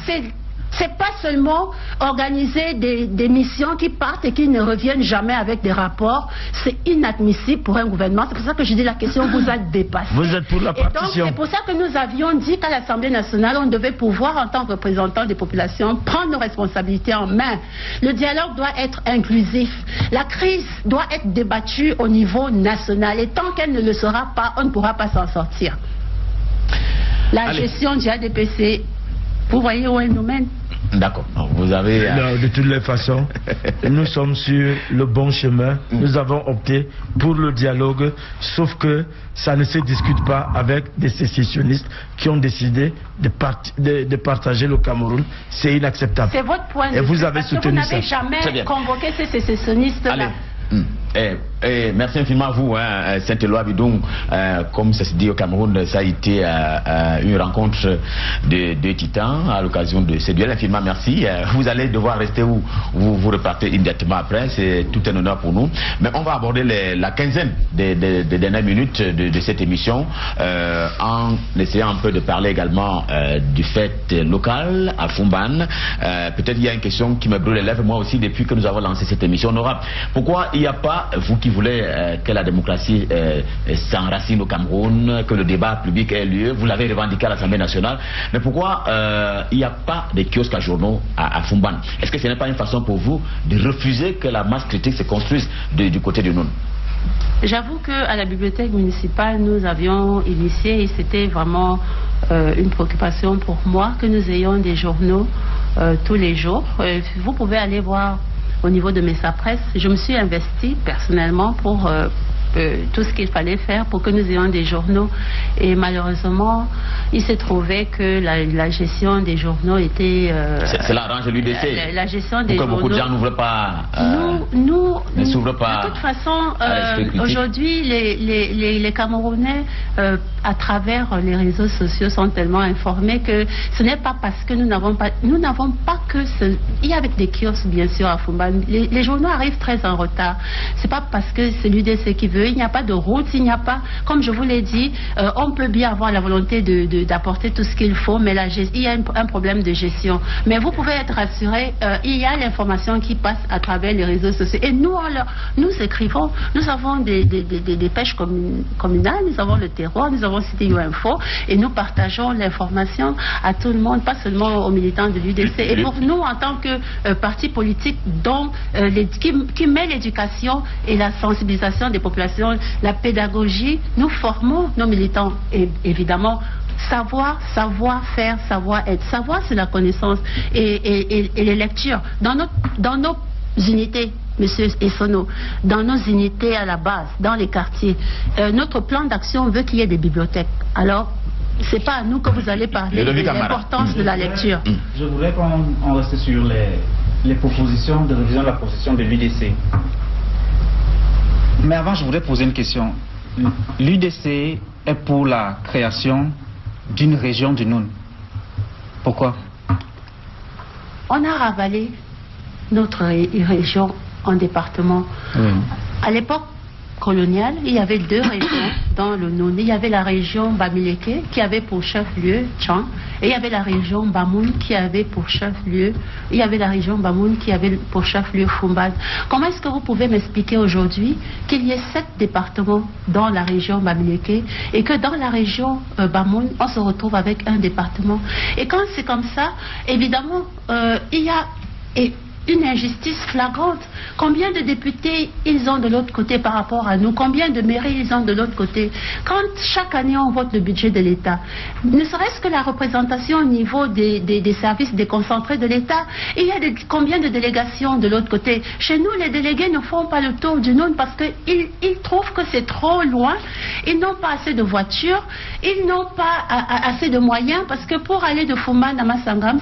C'est pas seulement organiser des missions qui partent et qui ne reviennent jamais avec des rapports. C'est inadmissible pour un gouvernement. C'est pour ça que je dis la question vous a dépassé. Vous êtes pour la partition. C'est pour ça que nous avions dit qu'à l'Assemblée nationale, on devait pouvoir, en tant que représentants des populations, prendre nos responsabilités en main. Le dialogue doit être inclusif. La crise doit être débattue au niveau national. Et tant qu'elle ne le sera pas, on ne pourra pas s'en sortir. La gestion du ADPC, vous voyez où elle nous mène? D'accord. Vous avez... De toutes les façons, nous sommes sur le bon chemin. Nous avons opté pour le dialogue, sauf que ça ne se discute pas avec des sécessionnistes qui ont décidé de partager le Cameroun. C'est inacceptable. C'est votre point de vue. Et vous avez soutenu ça. Vous n'avez jamais convoqué ces sécessionnistes-là. Merci infiniment à vous, Saint-Éloi Bidung. Comme ça se dit au Cameroun, ça a été une rencontre de titans à l'occasion de ce duel. Infiniment merci. Vous allez devoir rester où vous repartez immédiatement après. C'est tout un honneur pour nous. Mais on va aborder la quinzaine des dernières minutes de cette émission en essayant un peu de parler également du fait local à Fumban. Peut-être il y a une question qui me brûle les lèvres, moi aussi, depuis que nous avons lancé cette émission. Honorable, pourquoi il n'y a pas, vous qui voulez que la démocratie s'enracine au Cameroun, que le débat public ait lieu, vous l'avez revendiqué à l'Assemblée nationale, mais pourquoi il n'y a pas de kiosques à journaux à Fumban? Est-ce que ce n'est pas une façon pour vous de refuser que la masse critique se construise du côté du Noun? J'avoue qu'à la bibliothèque municipale, nous avions initié, et c'était vraiment une préoccupation pour moi, que nous ayons des journaux tous les jours. Vous pouvez aller voir au niveau de Messa Presse. Je me suis investie personnellement pour tout ce qu'il fallait faire pour que nous ayons des journaux. Et malheureusement, il s'est trouvé que la gestion des journaux était... Cela arrange l'UDC. La gestion des journaux... beaucoup de gens n'ouvrent pas... ne s'ouvrent pas... De toute façon, aujourd'hui, les Camerounais, à travers les réseaux sociaux, sont tellement informés que ce n'est pas parce que nous n'avons pas... Nous n'avons pas que... Il y a des kiosques, bien sûr, à Fumban. Les journaux arrivent très en retard. C'est pas parce que c'est l'UDC qui veut. Il n'y a pas de route, il n'y a pas, comme je vous l'ai dit, on peut bien avoir la volonté d'apporter tout ce qu'il faut, mais il y a un problème de gestion. Mais vous pouvez être rassurés, il y a l'information qui passe à travers les réseaux sociaux. Et nous écrivons, nous avons des pêches communales, nous avons le terroir, nous avons CTU Info, et nous partageons l'information à tout le monde, pas seulement aux militants de l'UDC. Et pour nous, en tant que parti politique qui met l'éducation et la sensibilisation des populations, la pédagogie, nous formons nos militants. Et évidemment, savoir-faire, savoir-être. Savoir, c'est la connaissance et les lectures. Dans nos unités, Monsieur Essono, dans nos unités à la base, dans les quartiers, notre plan d'action veut qu'il y ait des bibliothèques. Alors, c'est pas à nous que vous allez parler de l'importance de la lecture. Je voudrais qu'on reste sur les propositions de révision de la Constitution de l'UDC. Mais avant, je voudrais poser une question. L'UDC est pour la création d'une région du Noun. Pourquoi? On a ravalé notre région en département. Oui. À l'époque coloniale, il y avait 2 régions dans le Noun. Il y avait la région Bamileke qui avait pour chef-lieu Tchang, et il y avait la région Bamoun qui avait pour chef-lieu, Fumban. Comment est-ce que vous pouvez m'expliquer aujourd'hui qu'il y ait 7 départements dans la région Bamileke et que dans la région Bamoun, on se retrouve avec un département? Et quand c'est comme ça, évidemment, il y a une injustice flagrante. Combien de députés ils ont de l'autre côté par rapport à nous? Combien de mairies ils ont de l'autre côté? Quand chaque année on vote le budget de l'État, ne serait-ce que la représentation au niveau des services déconcentrés de l'État, il y a combien de délégations de l'autre côté? Chez nous, les délégués ne font pas le tour du Noun parce qu'ils trouvent que c'est trop loin, ils n'ont pas assez de voitures, ils n'ont pas assez de moyens, parce que pour aller de Fumban à Massangam,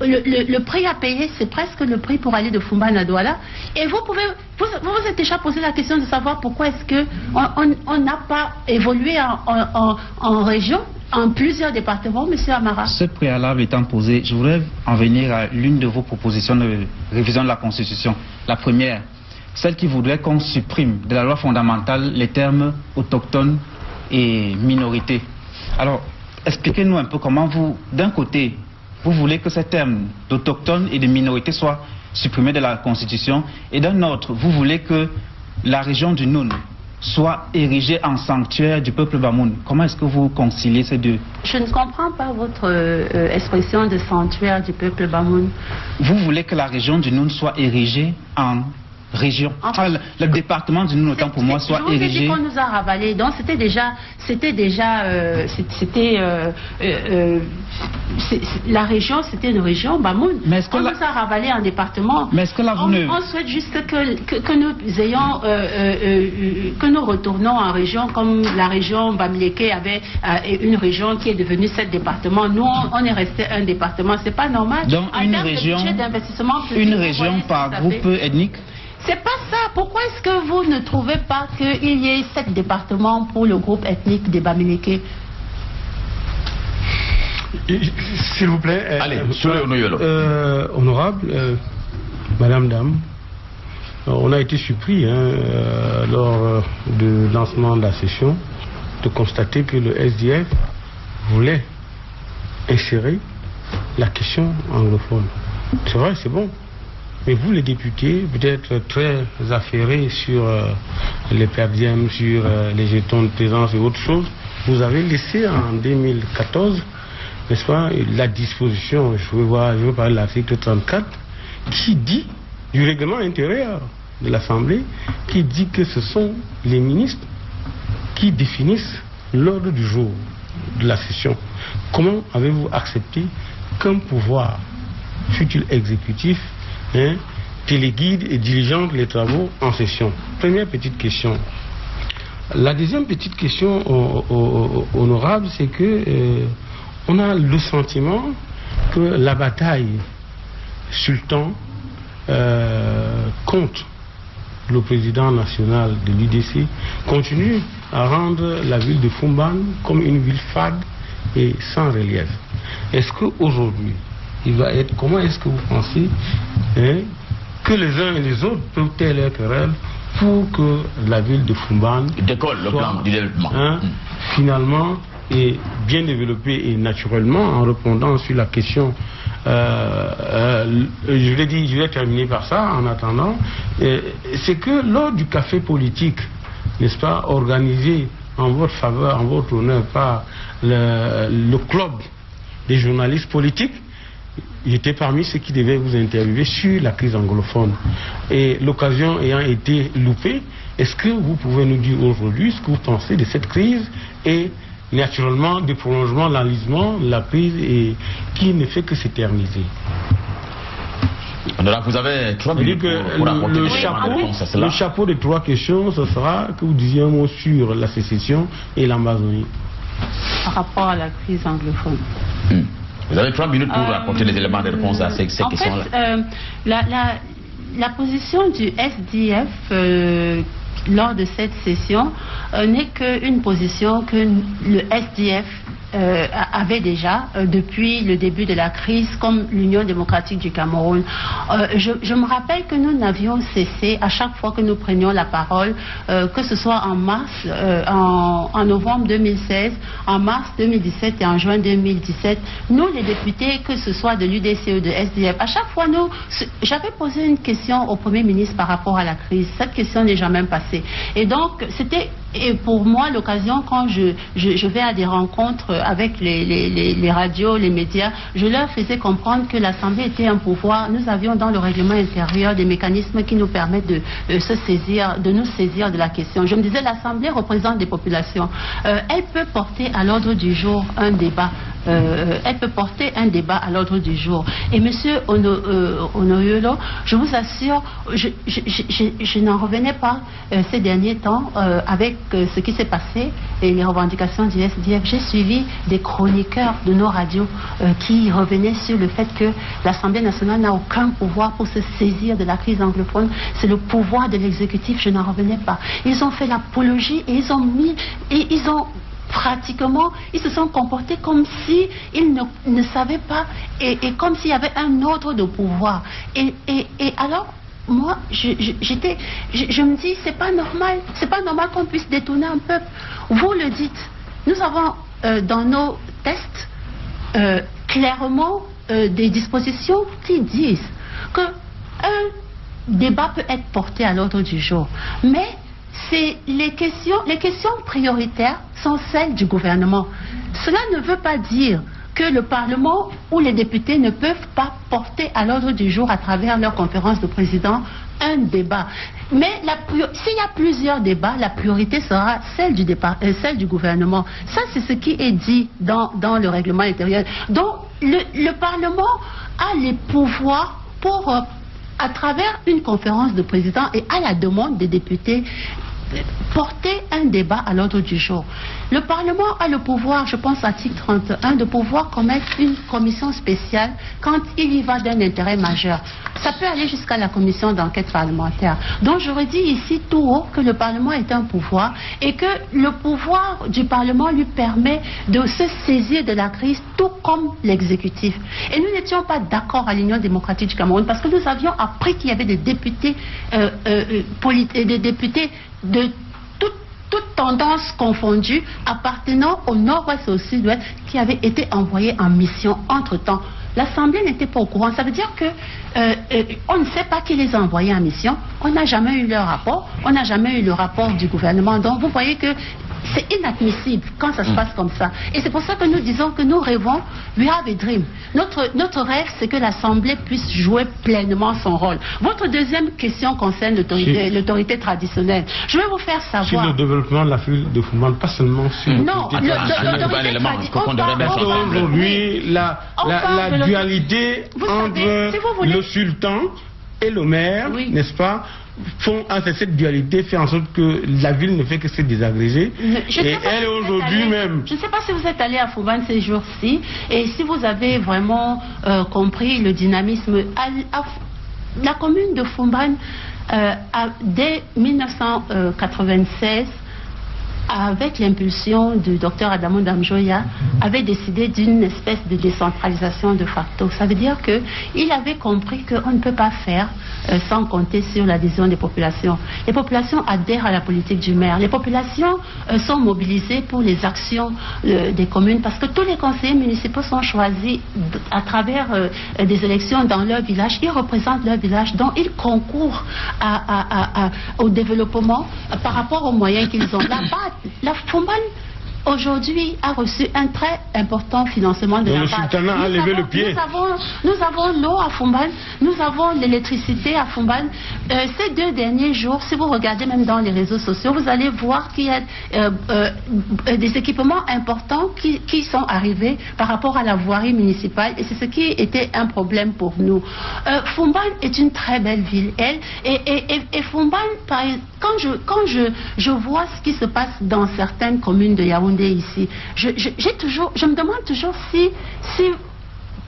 le prix à payer, c'est presque le prix pour aller de Fumban à Douala. Et vous êtes déjà posé la question de savoir pourquoi est-ce que on n'a pas évolué en région, en plusieurs départements, M. Amara. Ce préalable étant posé, je voudrais en venir à l'une de vos propositions de révision de la Constitution. La première, celle qui voudrait qu'on supprime de la loi fondamentale les termes autochtones et minorités. Alors, expliquez-nous un peu comment vous, d'un côté, vous voulez que ces termes d'autochtones et de minorités soient supprimés de la Constitution, et d'un autre, vous voulez que la région du Noun soit érigée en sanctuaire du peuple Bamoun. Comment est-ce que vous conciliez ces deux? Je ne comprends pas votre expression de sanctuaire du peuple Bamoun. Vous voulez que la région du Noun soit érigée en région. Enfin, le département du Noun, autant pour moi, soit érigé. Je vous ai dit qu'on nous a ravalé. Donc la région, c'était une région Bamoun. On nous a ravalé en département. Mais est-ce que là, on souhaite juste que nous ayons, que nous retournons en région, comme la région Bamileke avait une région qui est devenue 7 départements. Nous, on est resté un département. C'est pas normal. Donc une région par groupe ethnique. C'est pas ça. Pourquoi est-ce que vous ne trouvez pas qu'il y ait 7 départements pour le groupe ethnique des Bamileke? S'il vous plaît. Allez, honorable, madame, dame, on a été surpris lors du lancement de la session de constater que le SDF voulait insérer la question anglophone. C'est vrai, c'est bon. Mais vous, les députés, peut-être très affairés sur les perdièmes, sur les jetons de présence et autres choses, vous avez laissé en 2014, n'est-ce pas, la disposition, je veux parler de l'article 34, qui dit, du règlement intérieur de l'Assemblée, qui dit que ce sont les ministres qui définissent l'ordre du jour de la session. Comment avez-vous accepté qu'un pouvoir, fut-il exécutif, téléguide et diligente les travaux en session? Première petite question. La deuxième petite question, honorable, c'est que on a le sentiment que la bataille sultan contre le président national de l'UDC continue à rendre la ville de Fumban comme une ville fade et sans relief. Est-ce qu'aujourd'hui, comment est-ce que vous pensez que les uns et les autres peuvent taire leurs querelles pour que la ville de Fumban décolle le plan du développement finalement est bien développée et naturellement, en répondant sur la question je l'ai dit, je vais terminer par ça en attendant, c'est que lors du café politique, n'est-ce pas, organisé en votre faveur, en votre honneur par le club des journalistes politiques, j'étais parmi ceux qui devaient vous interviewer sur la crise anglophone. Et l'occasion ayant été loupée, est-ce que vous pouvez nous dire aujourd'hui ce que vous pensez de cette crise et naturellement du prolongement, l'enlisement, la crise et qui ne fait que s'éterniser? Alors, vous avez 3 minutes pour apporter le chapeau de 3 questions, ce sera que vous disiez un mot sur la sécession et l'Amazonie. Par rapport à la crise anglophone. Vous avez 3 minutes pour apporter les éléments de réponse à ces questions-là. En fait, la position du SDF lors de cette session n'est qu'une position que le SDF avait déjà depuis le début de la crise, comme l'Union démocratique du Cameroun. Je me rappelle que nous n'avions cessé, à chaque fois que nous prenions la parole, que ce soit en mars, en novembre 2016, en mars 2017 et en juin 2017, nous les députés, que ce soit de l'UDC ou de SDF, à chaque fois j'avais posé une question au Premier ministre par rapport à la crise. Cette question n'est jamais passée. Et donc, c'était pour moi l'occasion, quand je vais à des rencontres avec les radios, les médias, je leur faisais comprendre que l'Assemblée était un pouvoir. Nous avions dans le règlement intérieur des mécanismes qui nous permettent de nous saisir de la question. Je me disais, l'Assemblée représente des populations. Elle peut porter à l'ordre du jour un débat. Elle peut porter un débat à l'ordre du jour. Et monsieur Onoyolo, je vous assure, je n'en revenais pas ces derniers temps avec ce qui s'est passé et les revendications du SDF. J'ai suivi des chroniqueurs de nos radios qui revenaient sur le fait que l'Assemblée nationale n'a aucun pouvoir pour se saisir de la crise anglophone. C'est le pouvoir de l'exécutif, je n'en revenais pas. Ils ont fait l'apologie et ils se sont comportés comme si ils ne savaient pas et comme s'il y avait un ordre de pouvoir. Et alors, moi, je me dis, c'est pas normal qu'on puisse détourner un peuple. Vous le dites, nous avons dans nos tests clairement des dispositions qui disent qu'un débat peut être porté à l'ordre du jour, mais les questions prioritaires sont celles du gouvernement. Cela ne veut pas dire que le Parlement ou les députés ne peuvent pas porter à l'ordre du jour à travers leur conférence de présidents un débat. Mais s'il y a plusieurs débats, la priorité sera celle du gouvernement. Ça, c'est ce qui est dit dans le règlement intérieur. Donc, le Parlement a les pouvoirs pour, à travers une conférence de présidents et à la demande des députés, porter un débat à l'ordre du jour. Le Parlement a le pouvoir, je pense à article 31, de pouvoir commettre une commission spéciale quand il y va d'un intérêt majeur. Ça peut aller jusqu'à la commission d'enquête parlementaire. Donc j'aurais dit ici tout haut que le Parlement est un pouvoir et que le pouvoir du Parlement lui permet de se saisir de la crise tout comme l'exécutif. Et nous n'étions pas d'accord à l'Union démocratique du Cameroun parce que nous avions appris qu'il y avait des députés de toute tendance confondue appartenant au nord-ouest et au sud-ouest qui avaient été envoyés en mission entre-temps. L'Assemblée n'était pas au courant. Ça veut dire que on ne sait pas qui les a envoyés en mission. On n'a jamais eu leur rapport. On n'a jamais eu le rapport du gouvernement. Donc vous voyez que c'est inadmissible quand ça se passe comme ça. Et c'est pour ça que nous disons que nous rêvons, we have a dream. Notre rêve, c'est que l'Assemblée puisse jouer pleinement son rôle. Votre deuxième question concerne l'autorité traditionnelle. Je vais vous faire savoir... Sur le développement de la file de Fumban, pas seulement sur l'autorité traditionnelle. Aujourd'hui, la dualité entre le sultan et le maire, n'est-ce pas, cette dualité fait en sorte que la ville ne fait que se désagréger. Et elle aujourd'hui même. Je ne sais pas si vous êtes allé à Fumban ces jours-ci et si vous avez vraiment compris le dynamisme. La commune de Fumban, dès 1996, avec l'impulsion du docteur Adamo Damjoya, avait décidé d'une espèce de décentralisation de facto. Ça veut dire qu'il avait compris qu'on ne peut pas faire sans compter sur l'adhésion des populations. Les populations adhèrent à la politique du maire. Les populations sont mobilisées pour les actions des communes parce que tous les conseillers municipaux sont choisis à travers des élections dans leur village. Ils représentent leur village, donc ils concourent au développement par rapport aux moyens qu'ils ont. La Fumban aujourd'hui a reçu un très important financement de la BAD. Le sultanat a levé le pied. Nous avons l'eau à Fumban, nous avons l'électricité à Fumban. Ces 2 derniers jours, si vous regardez même dans les réseaux sociaux, vous allez voir qu'il y a des équipements importants qui sont arrivés par rapport à la voirie municipale et c'est ce qui était un problème pour nous. Fumban est une très belle ville, et Fumban, quand je vois ce qui se passe dans certaines communes de Yaoundé ici, je me demande toujours si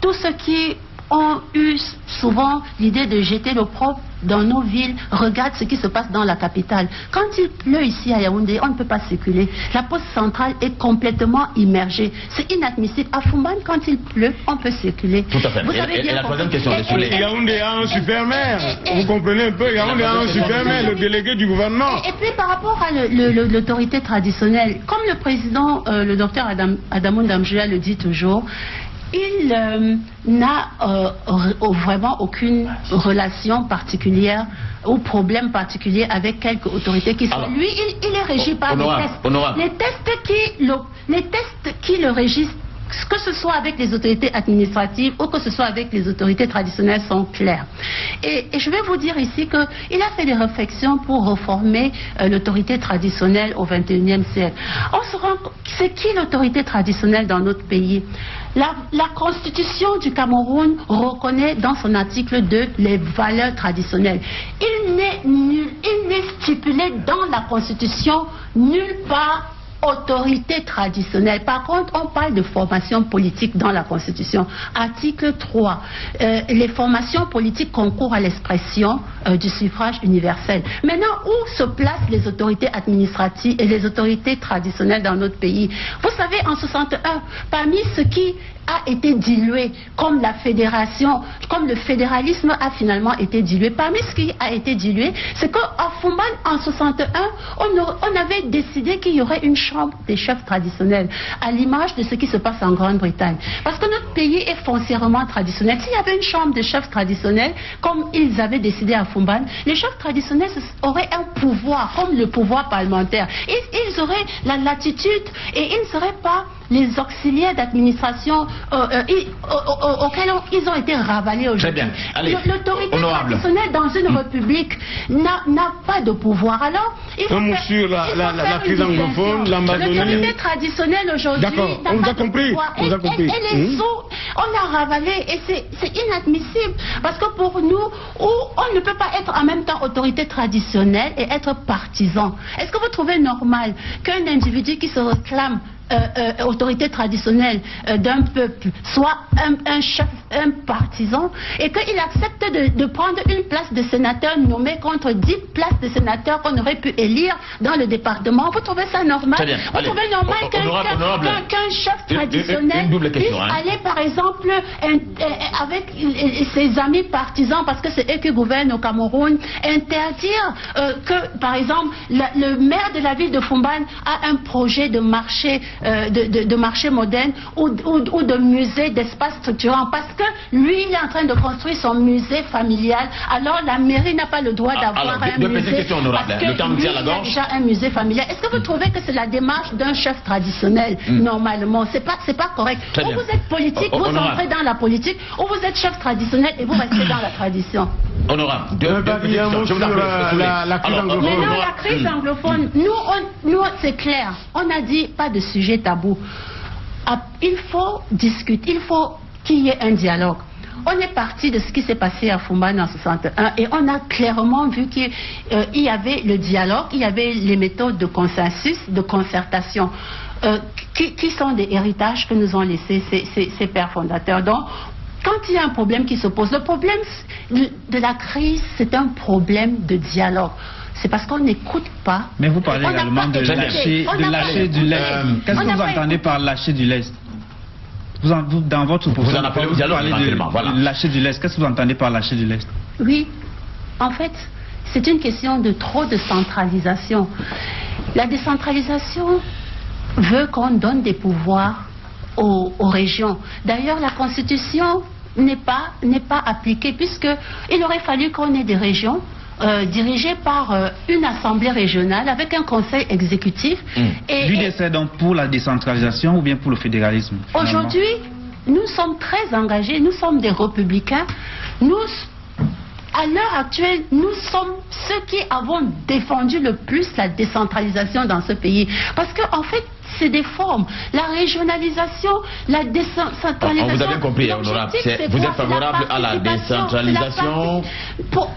tous ceux qui ont eu souvent l'idée de jeter l'opprobre dans nos villes, regardent ce qui se passe dans la capitale. Quand il pleut ici à Yaoundé, on ne peut pas circuler. La poste centrale est complètement immergée. C'est inadmissible. À Foumban, quand il pleut, on peut circuler. Tout à fait. Et la troisième question de Soulé. Yaoundé a un super-maire. Vous comprenez un peu, Yaoundé a un super-maire, le délégué du gouvernement. Et puis par rapport à l'autorité traditionnelle, comme le président, le docteur Adamou Ndamjoya le dit toujours, il n'a vraiment aucune relation particulière ou problème particulier avec quelque autorité qui soit. Lui, il est régi par les tests. Les tests qui le régissent, que ce soit avec les autorités administratives ou que ce soit avec les autorités traditionnelles, sont clairs. Et je vais vous dire ici qu'il a fait des réflexions pour reformer l'autorité traditionnelle au XXIe siècle. On se rend compte, c'est qui l'autorité traditionnelle dans notre pays? La Constitution du Cameroun reconnaît dans son article 2 les valeurs traditionnelles. Il n'est stipulé dans la Constitution nulle part autorité traditionnelle. Par contre, on parle de formation politique dans la Constitution. Article 3. Les formations politiques concourent à l'expression du suffrage universel. Maintenant, où se placent les autorités administratives et les autorités traditionnelles dans notre pays? Vous savez, en 61, parmi ce qui a été dilué, comme la fédération, comme le fédéralisme a finalement été dilué. Parmi ce qui a été dilué, c'est qu'à Foumban, en 61, on avait décidé qu'il y aurait une chambre des chefs traditionnels, à l'image de ce qui se passe en Grande-Bretagne. Parce que notre pays est foncièrement traditionnel. S'il y avait une chambre des chefs traditionnels, comme ils avaient décidé à Foumban, les chefs traditionnels auraient un pouvoir, comme le pouvoir parlementaire. Ils auraient la latitude et ils ne seraient pas les auxiliaires d'administration auxquels ils ont été ravalés aujourd'hui. L'autorité traditionnelle dans une république n'a pas de pouvoir. Alors, il faut sur la crise anglophone, l'Amazonie. L'autorité traditionnelle aujourd'hui n'a pas de pouvoir. Et les autres, on a ravalé et c'est inadmissible. Parce que pour nous, on ne peut pas être en même temps autorité traditionnelle et être partisan. Est-ce que vous trouvez normal qu'un individu qui se réclame autorité traditionnelle d'un peuple soit un chef, un partisan, et qu'il accepte de prendre une place de sénateur nommé contre 10 places de sénateurs qu'on aurait pu élire dans le département? Vous trouvez ça normal? Vous trouvez normal qu'un chef traditionnel puisse aller par exemple avec ses amis partisans, parce que c'est eux qui gouvernent au Cameroun, interdire que par exemple le maire de la ville de Foumban a un projet de marché de marché moderne ou de musée, d'espace structurant, parce que lui il est en train de construire son musée familial. Alors la mairie n'a pas le droit d'avoir un musée parce que lui il a déjà un musée familial. Est-ce que vous trouvez que c'est la démarche d'un chef traditionnel? Normalement c'est pas correct. Ou vous êtes politique, vous entrez dans la politique, ou vous êtes chef traditionnel et vous restez dans la tradition. Honorable, la crise anglophone, nous c'est clair, on a dit pas de sujet tabou. Il faut discuter, il faut qu'il y ait un dialogue. On est parti de ce qui s'est passé à Foumban en 61 et on a clairement vu qu'il y avait le dialogue, il y avait les méthodes de consensus, de concertation, qui sont des héritages que nous ont laissés ces pères fondateurs. Donc, quand il y a un problème qui se pose, le problème de la crise, c'est un problème de dialogue. C'est parce qu'on n'écoute pas. Mais vous parlez également de lâcher du lest. Qu'est-ce que vous entendez par lâcher du lest? Dans votre vous en appelez au dialogue, voilà. Lâcher du lest. Qu'est-ce que vous entendez par lâcher du lest? Oui, en fait, c'est une question de trop de centralisation. La décentralisation veut qu'on donne des pouvoirs aux régions. D'ailleurs, la Constitution n'est pas appliquée, puisqu'il aurait fallu qu'on ait des régions dirigées par une assemblée régionale avec un conseil exécutif. L'UDC est donc pour la décentralisation ou bien pour le fédéralisme? Aujourd'hui, nous sommes très engagés, nous sommes des républicains. À l'heure actuelle, nous sommes ceux qui avons défendu le plus la décentralisation dans ce pays. Parce qu'en fait, c'est des formes. La régionalisation, la décentralisation. On vous a bien compris, honorable. Vous êtes favorable à la décentralisation.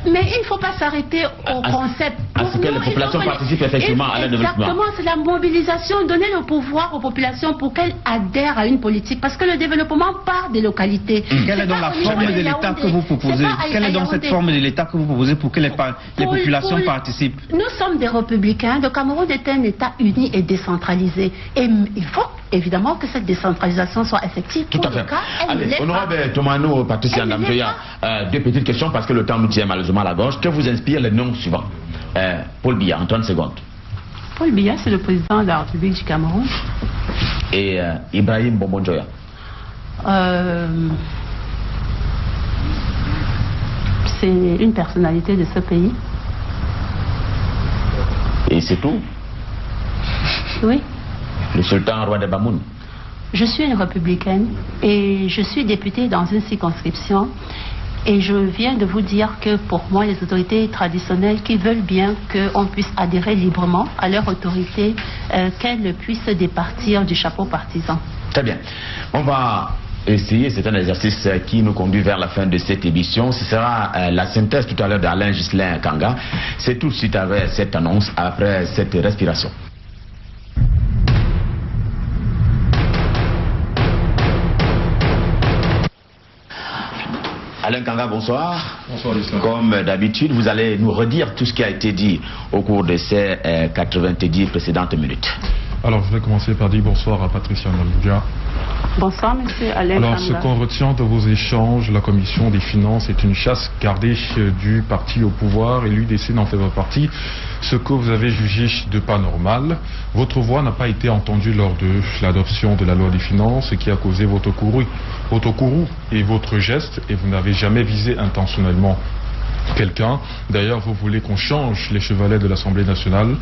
Mais il ne faut pas s'arrêter au concept. À ce que les populations participent effectivement à leur développement. Exactement, c'est la mobilisation, donner le pouvoir aux populations pour qu'elles adhèrent à une politique. Parce que le développement part des localités. Quelle est donc la forme de l'État que vous proposez? Quelle est donc cette forme de l'État que vous proposez pour que les populations participent? Nous sommes des républicains. Le Cameroun est un État uni et décentralisé. Et il faut évidemment que cette décentralisation soit effective. Tout à fait. Allez, honorable Tomano, Patricia Ndamjoya, deux petites questions parce que le temps nous tient malheureusement à la gorge. Que vous inspire les noms suivants? Paul Biya, en 30 secondes. Paul Biya, c'est le président de la République du Cameroun. Et Ibrahim Bombonjoya. C'est une personnalité de ce pays. Et c'est tout? Oui. Le sultan roi de Bamoun. Je suis une républicaine et je suis députée dans une circonscription. Et je viens de vous dire que pour moi, les autorités traditionnelles qui veulent bien qu'on puisse adhérer librement à leur autorité, qu'elles puissent se départir du chapeau partisan. Très bien. On va essayer, c'est un exercice qui nous conduit vers la fin de cette émission. Ce sera la synthèse tout à l'heure d'Alain Ghislain Kanga. C'est tout de suite avec cette annonce, après cette respiration. Alain Kanga, bonsoir. Bonsoir, Lucien. Comme d'habitude, vous allez nous redire tout ce qui a été dit au cours de ces 90 précédentes minutes. Alors, je vais commencer par dire bonsoir à Patricia Ndamjoya. Bonsoir, monsieur Alain Kanga. Alors, ce qu'on retient de vos échanges, la commission des finances est une chasse gardée du parti au pouvoir et l'UDC n'en fait pas partie, ce que vous avez jugé de pas normal. Votre voix n'a pas été entendue lors de l'adoption de la loi des finances, ce qui a causé votre courroux et votre geste, et vous n'avez jamais visé intentionnellement quelqu'un. D'ailleurs, vous voulez qu'on change les chevalets de l'Assemblée nationale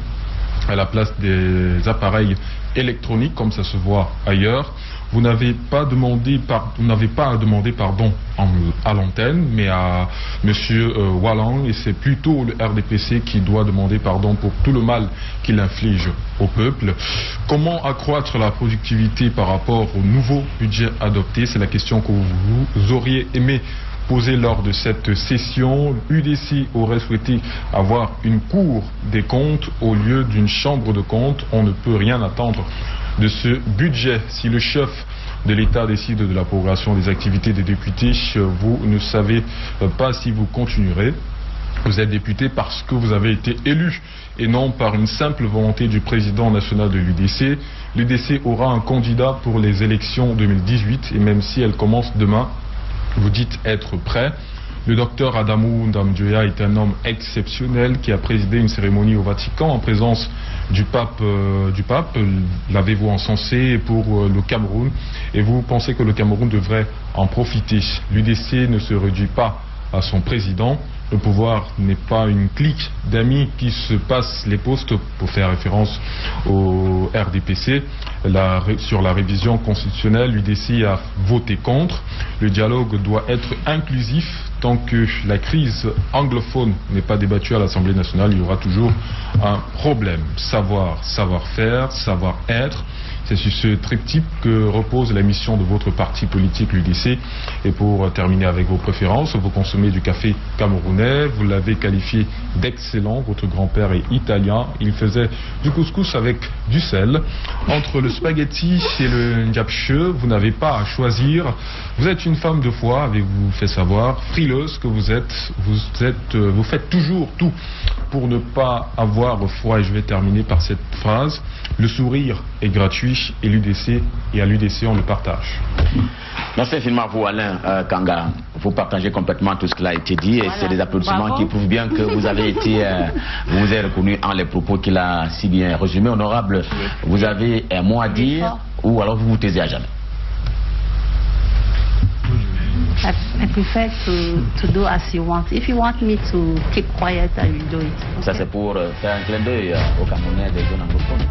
à la place des appareils électroniques, comme ça se voit ailleurs. Vous n'avez pas à demander pardon à l'antenne, mais à monsieur Walang, et c'est plutôt le RDPC qui doit demander pardon pour tout le mal qu'il inflige au peuple. Comment accroître la productivité par rapport au nouveau budget adopté? C'est la question que vous auriez aimé poser lors de cette session. L'UDC aurait souhaité avoir une cour des comptes au lieu d'une chambre de comptes. On ne peut rien attendre de ce budget. Si le chef de l'État décide de la progression des activités des députés, vous ne savez pas si vous continuerez. Vous êtes député parce que vous avez été élu et non par une simple volonté du président national de l'UDC. L'UDC aura un candidat pour les élections 2018 et même si elle commence demain, vous dites être prêt. Le docteur Adamou Ndamjoya est un homme exceptionnel qui a présidé une cérémonie au Vatican en présence du pape. L'avez-vous encensé pour le Cameroun? Et vous pensez que le Cameroun devrait en profiter? L'UDC ne se réduit pas à son président. Le pouvoir n'est pas une clique d'amis qui se passent les postes, pour faire référence au RDPC. Sur la révision constitutionnelle, l'UDC a voté contre. Le dialogue doit être inclusif. Tant que la crise anglophone n'est pas débattue à l'Assemblée nationale, il y aura toujours un problème. Savoir, savoir-faire, savoir-être. C'est sur ce triptyque que repose la mission de votre parti politique, l'UDC. Et pour terminer avec vos préférences, vous consommez du café camerounais, vous l'avez qualifié d'excellent, votre grand-père est italien, il faisait du couscous avec du sel. Entre le spaghetti et le njapche, vous n'avez pas à choisir. Vous êtes une femme de foi, avez-vous fait savoir, frileuse que vous êtes, vous faites toujours tout pour ne pas avoir froid. Et je vais terminer par cette phrase: le sourire est gratuit et à l'UDC on le partage. Merci infiniment à vous, Alain Kanga. Vous partagez complètement tout ce qui a été dit et c'est des applaudissements qui prouvent bien que vous avez été, vous vous êtes reconnu en les propos qu'il a si bien résumé. Honorable, vous avez un mot à dire ou alors vous vous taisez à jamais? I prefer to do as you want. If you want me to keep quiet, I will do it. Okay? Ça c'est pour faire un clin d'œil aux Camerounais des zones anglophones.